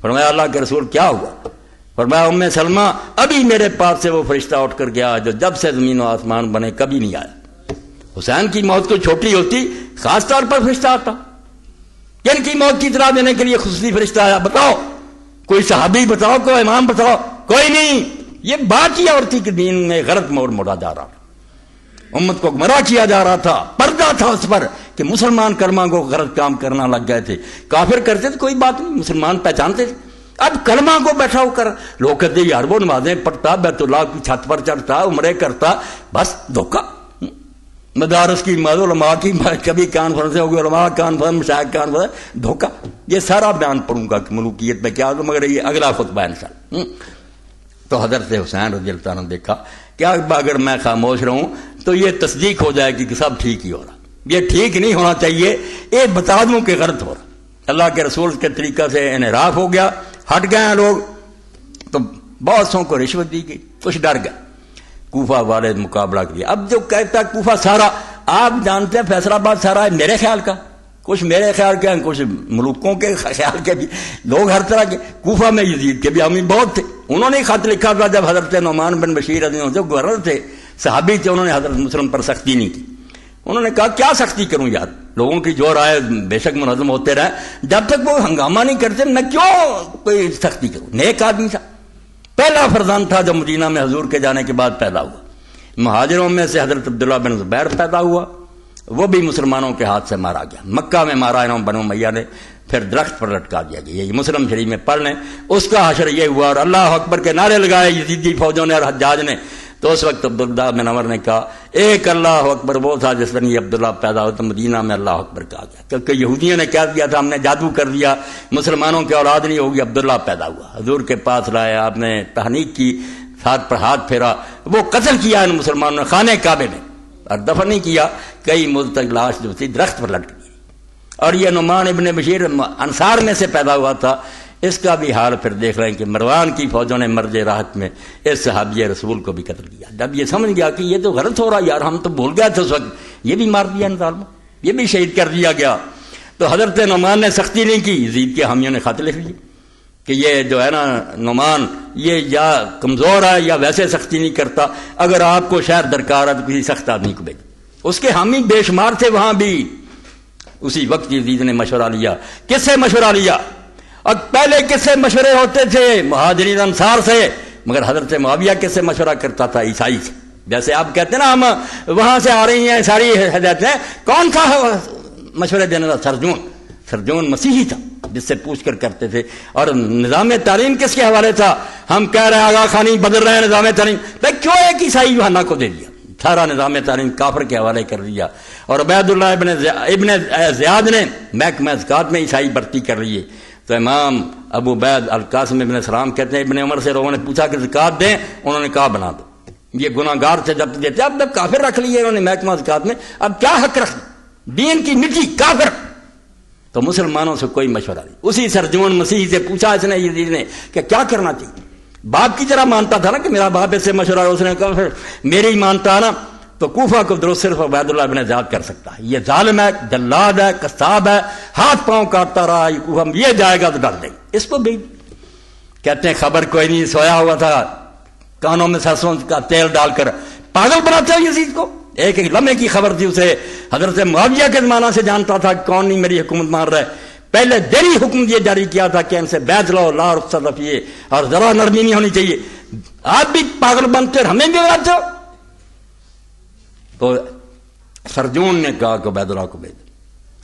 فرمایا اللہ کے رسول کیا ہوا؟ فرمایا ام سلمہ ابھی میرے پاس سے وہ فرشتہ اٹھ کر گیا جو جب سے زمین و آسمان بنے کبھی نہیں آیا. حسین کی موت کو چھوٹی ہوتی خاص طور پر فرشتہ آتا. کن کی موت کی اطلاع دینے کے لیے خصوصی فرشتہ آیا؟ بتاؤ، کوئی صحابی بتاؤ، کوئی امام بتاؤ، کوئی نہیں. یہ بات یہ اور تھی کہ دین میں غلط موڑ موڑا جا رہا تھا، امت کو گمراہ کیا جا رہا تھا. پردہ تھا اس پر کہ مسلمان کلمہ کو غلط کام کرنا لگ گئے تھے. کافر کرتے تھے کوئی بات نہیں، مسلمان پہچانتے تھے. اب کلمہ کو بیٹھا ہو کر لوگ کہتے یار وہ نمازیں پڑھتا، بیت اللہ کی چھت پر چڑھتا، عمرے کرتا، بس دھوکہ. مدارس کی علماء کی کبھی کانفرنس ہوگی، علماء کانفرنس، مشائخ کانفرنس، دھوکہ. یہ سارا بیان پڑھوں گا کہ ملوکیت میں کیا ہوگا، مگر یہ اگلا خطبہ انشاءاللہ. تو حضرت حسین رضی اللہ عنہ نے دیکھا کہ اگر میں خاموش رہوں تو یہ تصدیق ہو جائے گی کہ سب ٹھیک ہی ہو رہا. یہ ٹھیک نہیں ہونا چاہیے، یہ بتا دوں کہ غلط ہو رہا. اللہ کے رسول کے طریقہ سے انحراف ہو گیا، ہٹ گئے ہیں لوگ. تو بہت سو کو رشوت دی گئی، کچھ ڈر گئے. کوفہ والے مقابلہ کیا. اب جو کہتا ہے کوفہ سارا، آپ جانتے ہیں فیصل آباد سارا میرے خیال کا، کچھ میرے خیال کے، کچھ ملوکوں کے خیال کے بھی لوگ ہر طرح کے. کوفہ میں یزید کے بھی حامی بہت تھے. انہوں نے خط لکھا تھا جب حضرت نعمان بن بشیر رضی اللہ عنہ گورنر تھے، صحابی تھے، انہوں نے حضرت مسلم پر سختی نہیں کی. انہوں نے کہا کیا سختی کروں یار، لوگوں کی جو رائے بے شک منظم ہوتے رہے، جب تک وہ ہنگامہ نہیں کرتے میں کیوں کوئی سختی کروں. نیک آدمی تھا، پہلا فرزند تھا جو مدینہ میں حضور کے جانے کے بعد پیدا ہوا. مہاجروں میں سے حضرت عبداللہ بن زبیر پیدا ہوا، وہ بھی مسلمانوں کے ہاتھ سے مارا گیا. مکہ میں مارا انہوں بنو امیہ نے، پھر درخت پر لٹکا دیا گیا. یہ مسلم شریف میں پڑھ لیں. اس کا حشر یہ ہوا اور اللہ اکبر کے نعرے لگائے یزیدی فوجوں نے اور حجاج نے. تو اس وقت عبداللہ بن عمر نے کہا ایک اللہ اکبر وہ تھا جس دن یہ عبداللہ پیدا ہوا تو مدینہ میں اللہ اکبر کہا گیا، کیونکہ یہودیوں نے کہہ دیا تھا ہم نے جادو کر دیا، مسلمانوں کی اولاد نہیں ہوگی. عبداللہ پیدا ہوا، حضور کے پاس لائے، آپ نے تحنیک کی، ہاتھ پر ہاتھ پھیرا. وہ قتل کیا ان مسلمانوں نے خانہ کعبے میں، اور دفن نہیں کیا. کئی مدت تک لاش جو تھی درخت پر لٹک گئی. اور یہ نعمان ابن بشیر انصار میں سے پیدا ہوا تھا. اس کا بھی حال پھر دیکھ رہے ہیں کہ مروان کی فوجوں نے مرج راحت میں اس صحابی رسول کو بھی قتل کیا. جب یہ سمجھ گیا کہ یہ تو غلط ہو رہا یار، ہم تو بھول گئے تھے اس وقت، یہ بھی مار دیا ان ظالموں، یہ بھی شہید کر دیا گیا. تو حضرت نعمان نے سختی نہیں کی. یزید کے حامیوں نے خط لکھ لی کہ یہ جو ہے نا نعمان یہ یا کمزور ہے یا ویسے سختی نہیں کرتا، اگر آپ کو شاید درکار ہے تو کسی سخت آدمی کو بھیج. اس کے حامی بے شمار تھے وہاں بھی. اسی وقت یزید نے مشورہ لیا. کس سے مشورہ لیا؟ اور پہلے کس سے مشورے ہوتے تھے؟ مہاجرین انصار سے. مگر حضرت معاویہ کس سے مشورہ کرتا تھا؟ عیسائی سے. جیسے آپ کہتے ہیں نا ہم وہاں سے آ رہی ہیں ساری ہدایتیں، کون تھا مشورے دینے والا؟ سرجون مسیحی تھا جس سے پوچھ کر کرتے تھے. اور نظام تعلیم کس کے حوالے تھا؟ ہم کہہ رہے ہیں آغا خانی بدل رہے ہیں نظام تعلیم، لیکن کیوں ایک عیسائی یوحنا کو دے دیا؟ سارا نظام تعلیم کافر کے حوالے کر دیا. اور عبید اللہ ابن زیاد نے محکمہ زکوٰۃ میں عیسائی بھرتی کر لیے. تو امام ابو عبید القاسم ابن سلام کہتے ہیں ابن عمر سے لوگوں نے پوچھا کہ زکوٰۃ دیں، انہوں نے کہا بنا دو. یہ گناہ گار سے جب دیتے، اب جب کافر رکھ لیے انہوں نے محکمہ زکوٰۃ میں، اب کیا حق رکھ دین کی مٹی کافر. تو مسلمانوں سے کوئی مشورہ نہیں. اسی سرجون مسیحی سے پوچھا اس نے یزید نے کہ کیا کرنا چاہیے. باپ کی طرح مانتا تھا نا کہ میرا باپ اس سے مشورہ، اس نے کہا پھر میری مانتا نا تو کوفہ کو درست صرف عبید اللہ بن زیاد کر سکتا ہے. یہ ظالم ہے، جلاد ہے، قصاب ہے، ہاتھ پاؤں کاٹتا رہا. یہ کوفہ یہ جائے گا تو ڈال دیں گے اس کو بھی. کہتے ہیں خبر کوئی نہیں، سویا ہوا تھا کانوں میں سرسوں کا تیل ڈال کر پاگل بناتے ہیں یزید کو. ایک ایک لمحے کی خبر تھی اسے. حضرت معاویہ کے زمانہ سے جانتا تھا کون نہیں میری حکومت مان رہا ہے. پہلے دری حکم یہ جاری کیا تھا کہ ان سے بیعت لو، لا رخصت رفیے، اور ذرا نرمی نہیں ہونی چاہیے. آپ بھی پاگل بنتے اور ہمیں بھی بناتے ہو. تو سرجون نے کہا کہ عبید اللہ کو بھیج.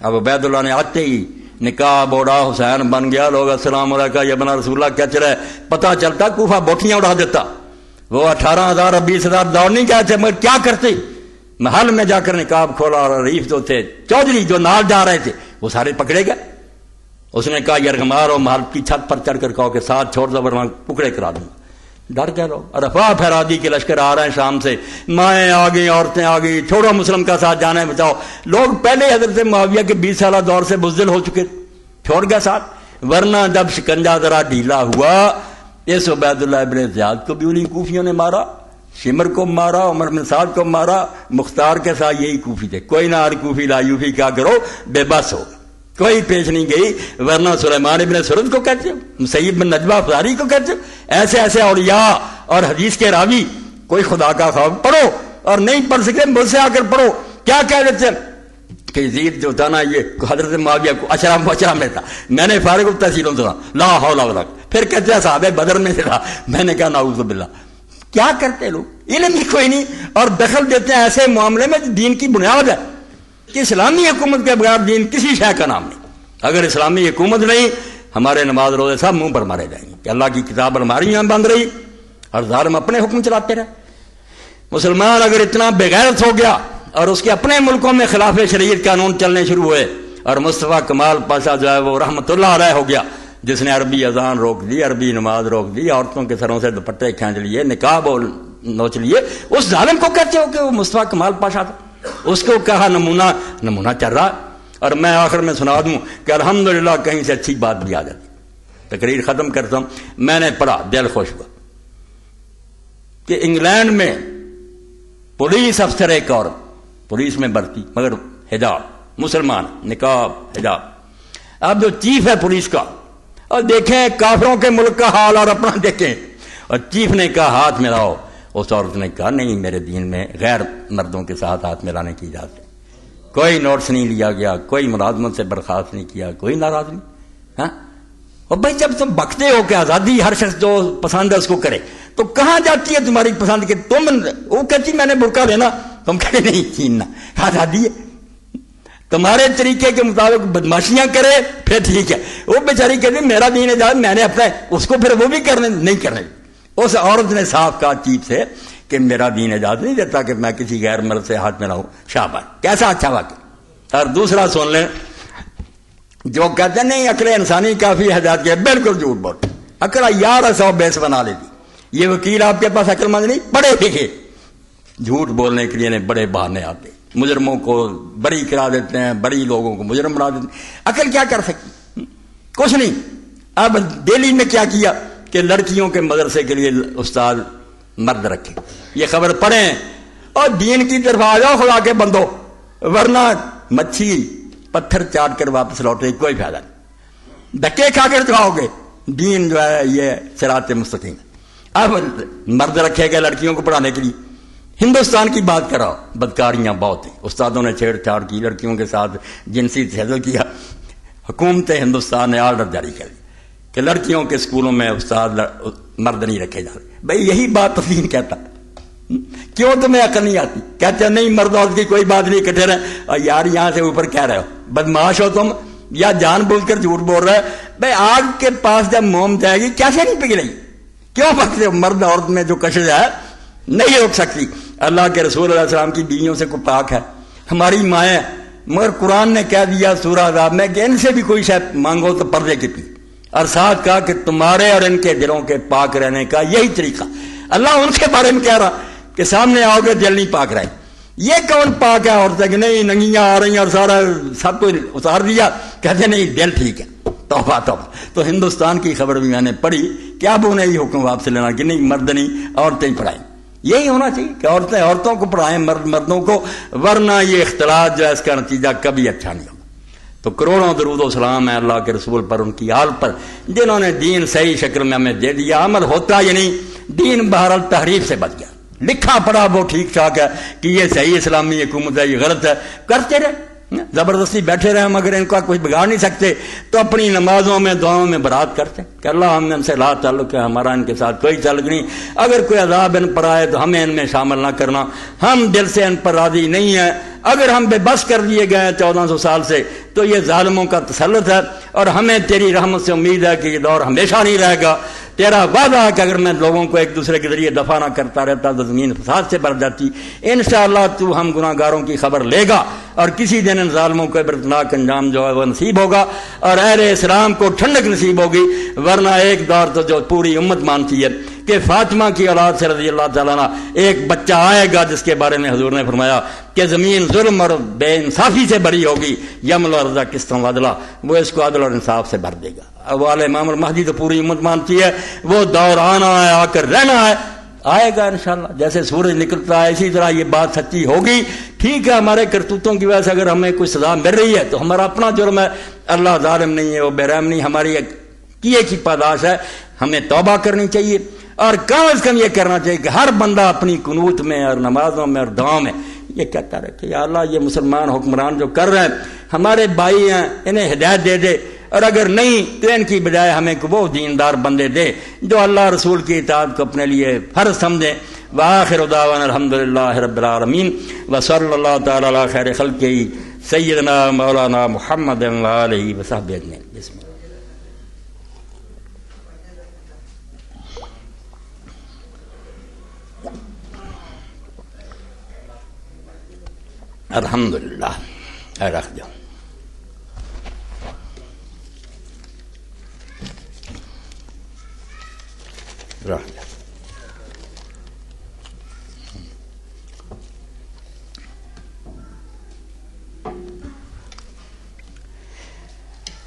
اب عبید اللہ نے آتے ہی نکاح بوڑھا حسین بن گیا. لوگ السلام علیکم یا بنا رسول اللہ کیا چلے. پتہ چلتا کوفہ بوٹیاں اڑا دیتا. وہ 18,000 اور 20,000 دوڑ نہیں گئے تھے، مگر کیا کرتے محل میں جا کر نقاب کھولا. اور ریف جو تھے چودھری جو نال جا رہے تھے وہ سارے پکڑے گئے. اس نے کہا یرغمال اور محل کی چھت پر چڑھ کر کہو کہ ساتھ چھوڑ دو ورنہ ٹکڑے کرا دوں. ڈر گئے لوگ. اور افواہ پھیلا دی کہ لشکر آ رہے ہیں شام سے, مائیں آ گئی, عورتیں آ گئی, چھوڑو مسلم کا ساتھ جانا ہے بچاؤ. لوگ پہلے حضرت معاویہ کے 20 سالہ دور سے بزدل ہو چکے, چھوڑ گئے ساتھ. ورنہ جب شکنجہ ذرا ڈھیلا ہوا, اس عبید اللہ ابن زیاد کو بھی انہیں کوفیوں نے مارا, شمر کو مارا, عمر بن سعد کو مارا. مختار کے ساتھ یہی کوفی تھے. کوئی نہ ہر کوفی لا یوفی کیا کرو, بے بس ہو, کوئی پیش نہیں گئی. ورنہ سلیمان ابن سرد کو کہتے ہو, سید بن نجوہ فزاری کو کہتے ہو, ایسے ایسے اولیاء اور حدیث کے راوی. کوئی خدا کا خوف پڑھو, اور نہیں پڑھ سکتے مجھ سے آ کر پڑھو. کیا کہہ دیتے ہیں کہ یزید جو تھا نا یہ حضرت معاویہ کو اشرا میں تھا, میں نے فارغ التحصیلوں سے لا حول ولا قوت. پھر کہتے ہیں صحابہ بدر میں سے تھا. میں نے کہا نعوذ باللہ. کیا کرتے لوگ, علم ہی کوئی نہیں, اور دخل دیتے ہیں ایسے معاملے میں دین کی بنیاد ہے کہ اسلامی حکومت کے بغیر دین کسی شے کا نام نہیں. اگر اسلامی حکومت نہیں, ہمارے نماز روزے سب منہ پر مارے جائیں گے کہ اللہ کی کتاب الماری یہاں بند رہی اور ظالم اپنے حکم چلاتے رہے. مسلمان اگر اتنا بے غیرت ہو گیا اور اس کے اپنے ملکوں میں خلاف شریعت قانون چلنے شروع ہوئے, اور مصطفیٰ کمال پاشا جو ہے وہ رحمت اللہ علیہ ہو گیا, جس نے عربی اذان روک دی, عربی نماز روک دی, عورتوں کے سروں سے دوپٹے کھینچ لیے, نقاب نوچ لیے, اس ظالم کو کہتے ہو کہ وہ مصطفیٰ کمال پاشا تھا. اس کو کہا نمونہ چل رہا. اور میں آخر میں سنا دوں کہ الحمدللہ کہیں سے اچھی بات بھی آ جاتی. تقریر ختم کرتا ہوں. میں نے پڑھا, دل خوش ہوا کہ انگلینڈ میں پولیس افسر ایک عورت, پولیس میں بھرتی, مگر حجاب, مسلمان, نقاب, حجاب. اب جو چیف ہے پولیس کا, اور دیکھیں کافروں کے ملک کا حال اور اپنا دیکھیں. اور چیف نے کہا ہاتھ ملاؤ. اس عورت نے کہا نہیں, میرے دین میں غیر مردوں کے ساتھ ہاتھ ملانے کی اجازت ہے. کوئی نوٹس نہیں لیا گیا, کوئی ملازمت سے برخاست نہیں کیا, کوئی ناراض نہیں. ہاں, اور بھائی جب تم بکتے ہو کہ آزادی ہر شخص جو پسند ہے اس کو کرے, تو کہاں جاتی ہے تمہاری پسند کے؟ تم وہ کہتی میں نے برقع لینا, تم کہتے نہیں چھیننا, آزادی ہے. تمہارے طریقے کے مطابق بدماشیاں کرے پھر ٹھیک ہے. وہ بیچاری کہتی میرا دین اجازت, میں نے اپنا, اس کو پھر وہ بھی کرنے نہیں کرنے. اس عورت نے صاف کہا چیف سے کہ میرا دین اجازت نہیں دیتا کہ میں کسی غیر مرد سے ہاتھ ملاؤں. شاباش, کیسا اچھا واقعہ. اور دوسرا سن لیں, جو کہتے ہیں نہیں عقل انسانی کافی ہدایت کے, بالکل جھوٹ بول. عقل 1100 بیس بنا لیتی. یہ وکیل آپ کے پاس عقل مند نہیں, پڑھے لکھے, جھوٹ بولنے کے لیے بڑے بہانے آتے, مجرموں کو بری کرا دیتے ہیں, بری لوگوں کو مجرم بنا دیتے ہیں. عقل کیا کر سکتی؟ کچھ نہیں. اب دہلی میں کیا کیا کہ لڑکیوں کے مدرسے کے لیے استاد مرد رکھے. یہ خبر پڑھیں اور دین کی طرف آ جاؤ خدا کے بندو, ورنہ مچھی پتھر چاٹ کر واپس لوٹے کوئی فائدہ نہیں. دھکے کھا کر جاؤ گے. دین جو ہے یہ صراط مستقیم. اب مرد رکھے گئے لڑکیوں کو پڑھانے کے لیے. ہندوستان کی بات کراؤ, بدکاریاں بہت ہیں. استادوں نے چھیڑ چھاڑ کی, لڑکیوں کے ساتھ جنسی تجاوز کیا. حکومت ہندوستان نے آرڈر جاری کر دیا کہ لڑکیوں کے اسکولوں میں استاد مرد نہیں رکھے جا رہے. بھائی یہی بات تو دین کہتا. کیوں تمہیں عقل نہیں آتی؟ کہتے ہیں نہیں مرد عورت کی کوئی بات نہیں, اکٹھے رہے. اور یار یہاں سے اوپر کہہ رہے ہو, بدماش ہو تم, یا جان بوجھ کر جھوٹ بول رہے. بھائی آگ کے پاس جب موم جائے گی کیسے نہیں پگھلے گی؟ کیوں پکتے ہو؟ مرد عورت میں جو کشش ہے نہیں روک سکتی. اللہ کے رسول علیہ السلام کی بیویوں سے کوئی پاک ہے؟ ہماری مائیں. مگر قرآن نے کہہ دیا سورہ عذاب میں کہ ان سے بھی کوئی شاید مانگو تو پردے کی پی, اور ساتھ کہا کہ تمہارے اور ان کے دلوں کے پاک رہنے کا یہی طریقہ. اللہ ان کے بارے میں کہہ رہا کہ سامنے آؤ گے دل نہیں پاک رہے. یہ کون پاک ہے عورتیں کہ نہیں ننگیاں آ رہی ہیں اور سارا سب کچھ اتار دیا, کہتے نہیں دل ٹھیک ہے. توبہ توبہ. تو ہندوستان کی خبر بھی میں نے پڑھی کہ اب انہیں یہ حکم واپس لینا کہ نہیں مرد نہیں عورتیں ہی پڑھائیں. یہی ہونا چاہیے کہ عورتیں عورتوں کو پڑھائیں, مرد مردوں کو, ورنہ یہ اختلاط جو ہے اس کا نتیجہ کبھی اچھا نہیں ہوگا. تو کروڑوں درود و سلام ہے اللہ کے رسول پر, ان کی آل پر, جنہوں نے دین صحیح شکل میں ہمیں دے دیا. عمل ہوتا یا نہیں, دین بہرحال تحریف سے بچ گیا. لکھا پڑا وہ ٹھیک ٹھاک ہے کہ یہ صحیح اسلامی حکومت ہے, یہ غلط ہے, کرتے رہے, زبردستی بیٹھے رہے. مگر ان کا کچھ بگاڑ نہیں سکتے تو اپنی نمازوں میں دعاؤں میں برات کرتے کہ اللہ ہم نے ان سے لا تعلق ہے, ہمارا ان کے ساتھ کوئی تعلق نہیں. اگر کوئی عذاب ان پر آئے تو ہمیں ان میں شامل نہ کرنا, ہم دل سے ان پر راضی نہیں ہیں. اگر ہم بے بس کر دیے گئے 1400 سال سے تو یہ ظالموں کا تسلط ہے, اور ہمیں تیری رحمت سے امید ہے کہ یہ دور ہمیشہ نہیں رہے گا. تیرا وعدہ ہے کہ اگر میں لوگوں کو ایک دوسرے کے ذریعے دفاع نہ کرتا رہتا تو زمین فساد سے بھر جاتی. انشاءاللہ تو ہم گناہ گاروں کی خبر لے گا اور کسی دن ان ظالموں کو عبرتناک انجام جو ہے وہ نصیب ہوگا اور اہل اسلام کو ٹھنڈک نصیب ہوگی. ورنہ ایک دور تو جو پوری امت مانتی ہے کہ فاطمہ کی اولاد سے رضی اللہ تعالیٰ عنہ ایک بچہ آئے گا جس کے بارے میں حضور نے فرمایا کہ زمین ظلم اور بے انصافی سے بھری ہوگی، یمل اور رضا قسط و عدلا، وہ اس کو عدل اور انصاف سے بھر دے گا. اب والے امام المہدی تو پوری امت مانتی ہے، وہ دور آنا ہے، آ کر رہنا ہے، آئے گا انشاءاللہ. جیسے سورج نکلتا ہے اسی طرح یہ بات سچی ہوگی. ٹھیک ہے، ہمارے کرتوتوں کی وجہ سے اگر ہمیں کوئی سزا مل رہی ہے تو ہمارا اپنا جرم ہے. اللہ ظالم نہیں ہے، وہ بے رحم نہیں، ہماری کیے کی پاداش ہے. ہمیں توبہ کرنی چاہیے اور کم از کم یہ کرنا چاہیے کہ ہر بندہ اپنی قنوت میں اور نمازوں میں اور دعاؤں میں یہ کہتا رہے کہ یا اللہ یہ مسلمان حکمران جو کر رہے ہیں ہمارے بھائی ہیں، انہیں ہدایت دے دے، اور اگر نہیں تو ان کی بجائے ہمیں وہ دیندار بندے دے جو اللہ رسول کی اطاعت کو اپنے لیے فرض سمجھیں. وآخر دعوانا الحمدللہ رب العالمین وصلی اللہ تعالی علی خیر خلقہ سیدنا مولانا محمد وآلہ وصحبہ اجمعین. بسم اللہ. الحمدللہ رکھ دو. رکھ دو.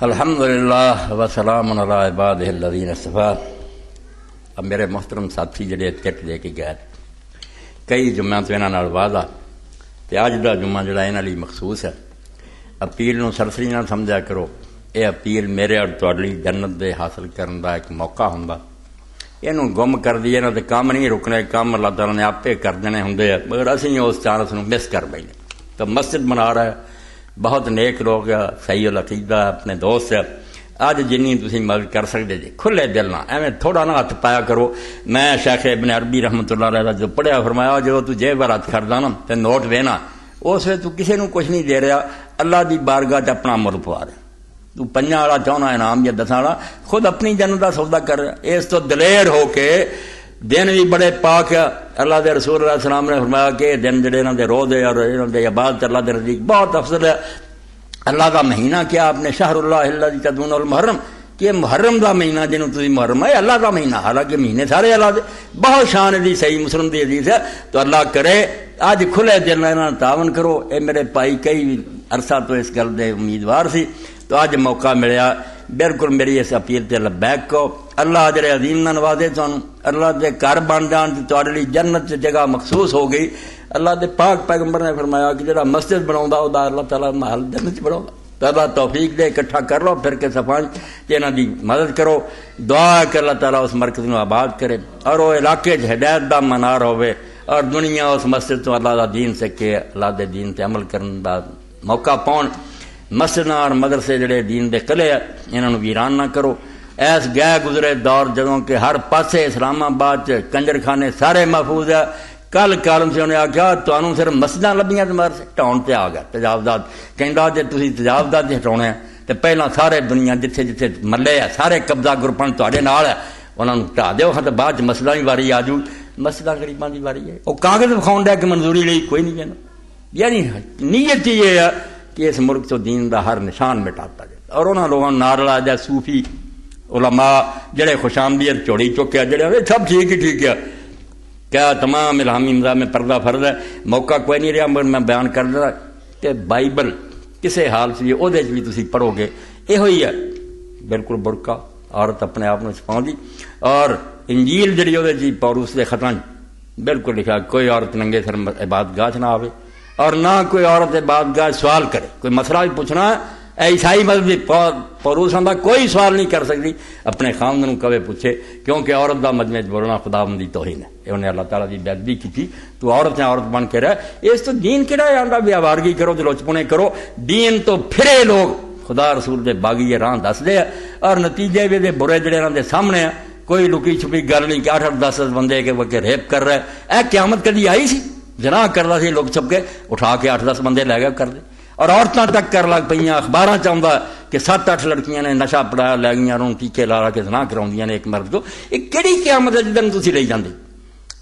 الحمدللہ وسلام علی عبادہ الذین اصطفیٰ. اب میرے محترم ساتھی جڑے کٹ دے کے گئے کئی جمعہ تو انہاں نال وعدہ تے اج دا جمعہ جڑا انہاں لئی مخصوص ہے. اپیل نو سرسری نہ سمجھا کرو، یہ اپیل میرے اور تہاڈی جنت دے حاصل کرن دا ایک موقع ہوندا. اینوں گم کر دیے نا تے کام نہیں رکنے، کام اللہ تعالیٰ نے آپے کر دینے ہوندے ہیں، مگر اسی اس چانس نو مس کر بیٹھے. تو مسجد بنا رہا ہے، بہت نیک لوگ ہے، صحیح العقیدہ ہے، اپنے دوست ہے. اج جنی تسی مدد کر سکتے جی کھلے دل نہ، ایویں تھوڑا نہ ہاتھ پایا کرو. میں شیخ ابن عربی رحمۃ اللہ علیہ جو پڑھیا فرمایا جو تو جیب پر ہاتھ کردا نا تے نوٹ وینا اس ویلے تو کسی نو کچھ نہیں دے رہا، اللہ دی بارگاہ تے اپنا عمل پوا رہا. تو پنجاں والا چاہنا انعام یا دساں والا، خود اپنی جنت دا سودا کر رہا. اس تو دلیر ہو کے دن بھی بڑے پاک ہے. اللہ دے رسول اللہ علیہ السلام نے فرمایا کہ دن جڑے انہاں دے روزے اور انہاں دے عبادت اللہ دے نزدیک بہت افضل ہے. اللہ کا مہینہ کیا آپ نے شہر اللہ الذی تدعون المحرم کہ محرم دا مہینہ جنوں تسی محرم ہے اللہ کا مہینہ، حالانکہ مہینے سارے اللہ دے. بہت شان دی صحیح مسلم دی حدیث ہے. تو اللہ کرے اج کھلے دل نال تعاون کرو. اے میرے بھائی کئی عرصہ تو اس گل دے امیدوار سی، تو اج موقع ملیا. بالکل میری اس اپیل تے لبیک کو. اللہ اجر عظیم نہ نوازے تانوں، اللہ دے گھر بن جان تے تہاڈے لئی جنت چ جگہ مخصوص ہو گئی. اللہ دے پاک پیغمبر نے فرمایا کہ جڑا مسجد بناوندا او دا اللہ تعالیٰ محل جنت بناوندا. تو اللہ توفیق دے، اکٹھا کر لو پھر کے صفان تے انہاں دی مدد کرو. دعا کہ اللہ تعالیٰ اس مرکز نو آباد کرے اور وہ علاقے چ ہدایت دا منار ہوئے اور دنیا اس مسجد تو اللہ دا دین سکے، اللہ دے دین تے عمل کرن دا موقع پاؤن. مسجد اور مدرسے جڑے دین دے قلعے انہاں نو ویران نہ کرو. ایس گئے گزرے دور جدوں کہ ہر پاسے اسلام آباد چ کنجر خانے سارے محفوظ ہے. کل کالم سے انہیں آخیا تمہوں صرف مسجداں لبیاں تو مدرسے ٹاؤن تے آ گیا تجاوزات. کہندا جے تسی تجاوزات ہٹاونے ہیں تے پہلاں سارے دنیا جتھے جتھے ملے ہے سارے قبضہ گروپاں تہاڈے نال ہے انہاں نوں ہٹا دیو. ہاں تے بعد مسجداں دی واری آ جوں. مسجداں غریباں دی واری ہے. وہ کاغذ دکھاؤن دیا کہ منظوری لئی کوئی نہیں جانا. یعنی نیت یہ ہے کہ اس ملک تو دین دا ہر نشان مٹاتا جائے. اور انہاں لوگوں نار لا جائے صوفی علماء جڑے خوش آمدید چوڑی چکے جڑے سب ٹھیک ہی ٹھیک ہے. کیا تمام الہامی نظام میں پردہ فرض ہے؟ موقع کوئی نہیں رہا مگر میں بیان کر رہا کہ بائبل کسے حال سے وہ بھی تسی پڑھو گے یہ ہے بالکل برقع عورت اپنے آپ کو چھپاؤں دی. اور انجیل جڑی وہ پولس کے خطاں بالکل لکھا کوئی عورت ننگے سر عبادت گاہ نہ آوے اور نہ کوئی عورت عبادت گاہ سوال کرے. کوئی مسئلہ بھی پوچھنا ہے عیسائی مذہب پولس آندا کوئی سوال نہیں کر سکتی اپنے خامد کبے پوچھے کیونکہ عورت دا مجمع بولنا خدا بندی توہین ہے. انہیں اللہ تعالیٰ کی بے ادبی کی تو عورت نے عورت بن کے رہے. اس تو دین کہڑا ہے آندا بھی آوارگی کرو تو لچپنے کرو. دین تو پھرے لوگ خدا رسول دے باغی راہ دس دے اور نتیجے بھی دے برے جڑے انہاں دے سامنے ہیں. کوئی لکی چھپی گل نہیں کہ 8-10 بندے کے وقت ریپ کر رہے. اے قیامت کدی آئی سی؟ جناح کرتا سی لوگ چھپ کے اٹھا کے 8-10 بندے لے گئے کر دے. اور عورتوں تک کر لگ پہ اخبار چاہتا کہ 7-8 لڑکیاں نے نشا پڑایا لے گئی انہوں ٹیکے لا کے زنا کراؤں نے ایک مرد کو. یہ کہڑی قیامت ہے جدن تھی لے جاندے؟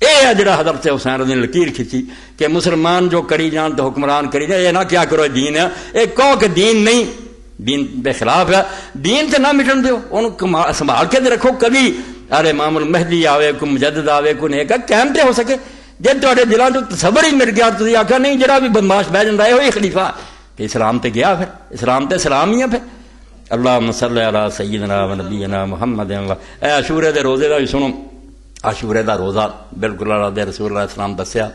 یہ ہے جڑا حضرت حسین رضی اللہ لکیر کھچی کہ مسلمان جو کری جان تو حکمران کری جان. یہ نہ کیا کرو دین ہے، یہ کہو کہ دین نہیں، دین بے خلاف ہے، دین سے نہ مٹن دیو، انہوں سنبھال کے رکھو. کبھی ارے امام المہدی آوے، کوئی مجدد آوے، کوئی نیک قائم تے ہو سکے. جی تے دلوں تو تصور ہی مل گیا تھی آخیا نہیں جڑا بھی بدماش بہ جاتا ہے وہی خلیفہ کہ اسلام تے گیا، پھر اسلام تے اسلام ہی ہے. پھر اللہم صلی علی سیدنا و نبینا محمد. اے عاشورے دے روزے دا بھی سنو. عاشورے دا روزہ بالکل اللہ دے رسول اللہ السلام دسیا،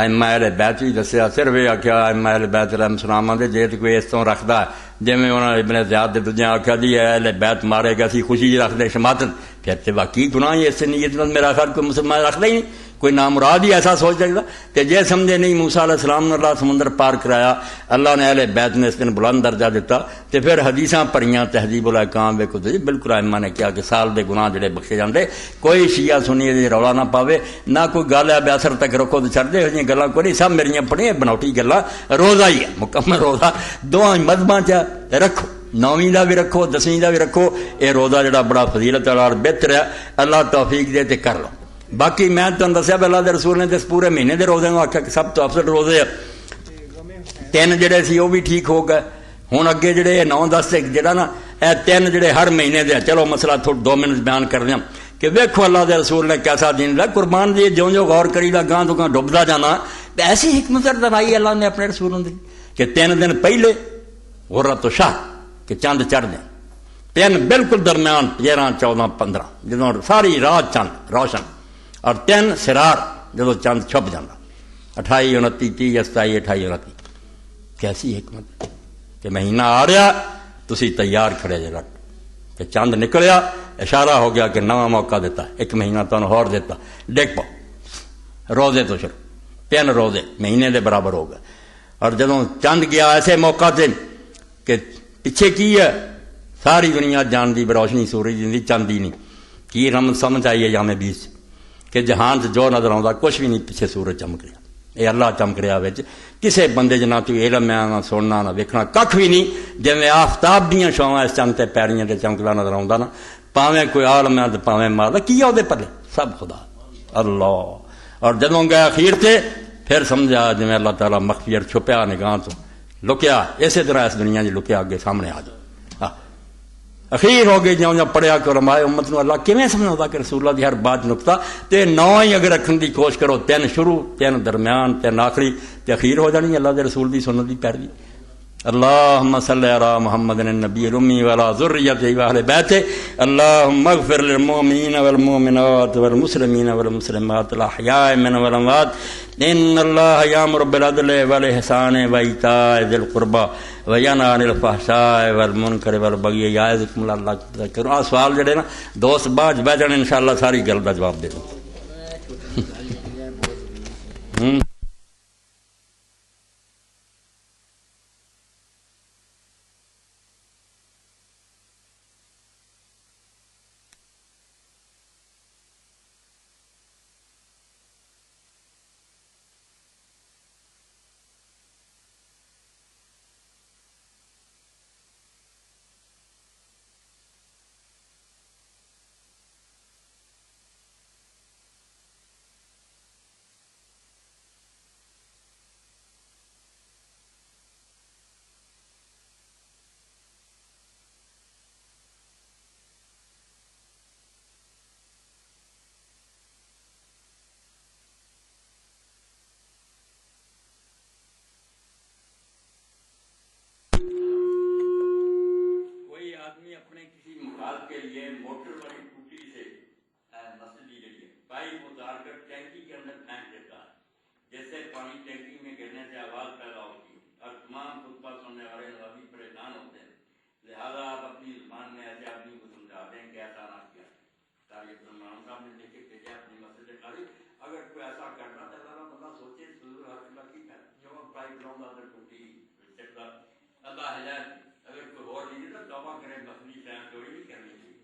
ائمہ اہل بیت بھی دسیا. صرف یہ آخیا ائمہ اہل بیت علیہ السلام دے جے کوئی اس طرح رکھدا جی میں انہوں نے ابن زیاد دے دوجے آخیا جی اہل بیت مارے گا سی خوشی جی رکھتے شماتت، پھر تو باقی گناہ ہی اس نیت میرا خیال کوئی مسلمان رکھتا ہی نہیں، کوئی نامراد ہی ایسا سوچ سکتا. کہ جے سمجھے نہیں موسیٰ علیہ السلام نے اللہ سمندر پار کرایا، اللہ نے اہل بیت نے اس دن بلند درجہ دیتا، تو پھر حدیثاں پڑھیاں تہذیب الاحکام ویکھو جی بالکل ائمہ نے کیا کہ سال دے گناہ جڑے بخشے جاندے. کوئی شیعہ سنی رولا نہ پاوے، نہ کوئی گل ہے بیاسر تک رکھو تو چھڈ دے. یہ گلاں کوئی نہیں، سب میریاں پڑھیاں بناوٹی گلاں. روزہ ہی ہے مکمل روزہ، دواں مذہباں چ رکھو، 9ویں دا بھی رکھو 10ویں دا بھی رکھو. یہ روزہ جڑا بڑا فضیلت والا اور بہتر ہے، اللہ توفیق دے تے کر لو. باقی میں تمہیں دسیا اللہ دے رسول نے اس پورے مہینے دے روزے کو آخیا کہ سب تو افضل روزے 3 جڑے سی وہ بھی ٹھیک ہو گئے. ہوں اگے جڑے 9-10 جڑا نا اے 3 جڑے ہر مہینے دے. چلو مسئلہ تھوڑا 2 منٹ بیان کر دیا کہ ویکھو اللہ دے رسول نے کیسا دین دیا. قربان دی جو غور کری دا گاں تو گاں ڈبدا جانا. ایسی حکمت درائی اللہ نے اپنے رسولوں دی کہ 3 دن پہلے غرۃ الشہر کہ چاند چڑھ دیں، 3 بالکل درمیان 13 14 15 جدوں ساری رات چاند روشن، اور 3 سرار جدو چاند چھپ جانا 28 29 30 27 28 29. کیسی حکمت کہ مہینہ آ رہا تسی تیار کھڑے جے رکھ کہ چاند نکلیا اشارہ ہو گیا کہ نواں موقع دیتا، 1 مہینہ تمہیں اور دیتا، ڈگ پاؤ روزے تو شروع. 3 روزے مہینے دے برابر ہو گئے. اور جدوں چاند گیا ایسے موقع سے کہ پیچھے کی ہے ساری دنیا جان دی روشنی سورج دی چاند ہی نہیں. کی رمض سمجھ آئی ہے یام 20 کہ جہان سے جو نظر آتا کچھ بھی نہیں، پیچھے سورج چمک رہا. یہ اللہ چمک رہا بچ کسے بندے نہ تو علم ہے نہ سننا نہ ویکھنا کھ بھی نہیں. جی آفتاب دیاں شواں اس چند تے پیڑیاں تے چمکدا نظر آتا نا، پاویں کوئی عالم ہے تو پاویں ماردا کی وہ پلے سب خدا اللہ. اور جدوں گئے اخیر تے پھر سمجھا جی اللہ تعالیٰ مخفی چھپیا نگاہ تو لکیا، اسی طرح اس دنیا جی لکیا اگے سامنے آ جائے. اخیر ہو گئی جاؤں پڑھیا کہ علماء امت نو اللہ کیویں سمجھاتا کہ رسول اللہ دی ہر بات نقطہ تے 9 ہی اگر رکھن دی کوشش کرو، 3 شروع 3 درمیان 3 آخری تے اخیر ہو جانی اللہ دے رسول دی سنت دی پیروی. اللہم صلی علی محمد النبی الامی وعلی ذریتہ واہل بیتہ. اللہم اغفر للمؤمنین والمؤمنات والمسلمین والمسلمات الاحیاء منهم والاموات. ان اللہ یامر بالعدل والاحسان وایتاء ذی القربى وینہی عن الفحشاء والمنکر والبغی یعظکم لعلکم تذکرون. سوال جڑے نا دوست بعد بیٹھ جانے انشاءاللہ ساری گل دا جواب دے دوں. کے لیے موٹر والی ٹوٹی سے مسجد کی جگہ پائپ اتار کر ٹینکی کے اندر پھینک دیتا ہے، جس سے پانی ٹینکی میں گرنے سے آواز پیدا ہوتی ہے اور تمام خطبہ سننے والے نوابی پریشان ہوتے ہیں. لہذا آپ اپنی زبان میں ایسے آدمی کو سمجھا دیں کہ ایسا نہ کیا. تاریخ عبدالرحمان صاحب نے دیکھے بھیجا اپنی مسجد خالی اگر کوئی ایسا کرنا تو اللہ بندہ سوچے حضور ہر اللہ کی ہے جو پائپ لاؤں گا اگر ٹوٹی اللہ ہے اگر کوئی اور نہیں تو توبہ کرے مسئلہ ٹائم چوری نہیں کرنی چاہیے.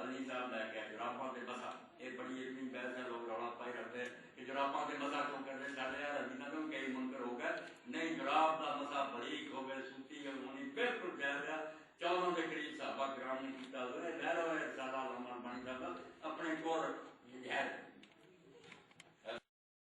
علی صاحب لے کے جراباں سے مسا یہ بڑی اتنی بحث ہے، لوگ رولا پائی رکھتے ہیں کہ جراباں سے مسا کیوں کرتے چل یار حدیث کئی منکر ہو نہیں جراب کا مسا بریک ہو گئے سوتی ہونی بالکل جائز ہے 14 کے قریب صحابہ کرام نے کیتا ہوئے لہرا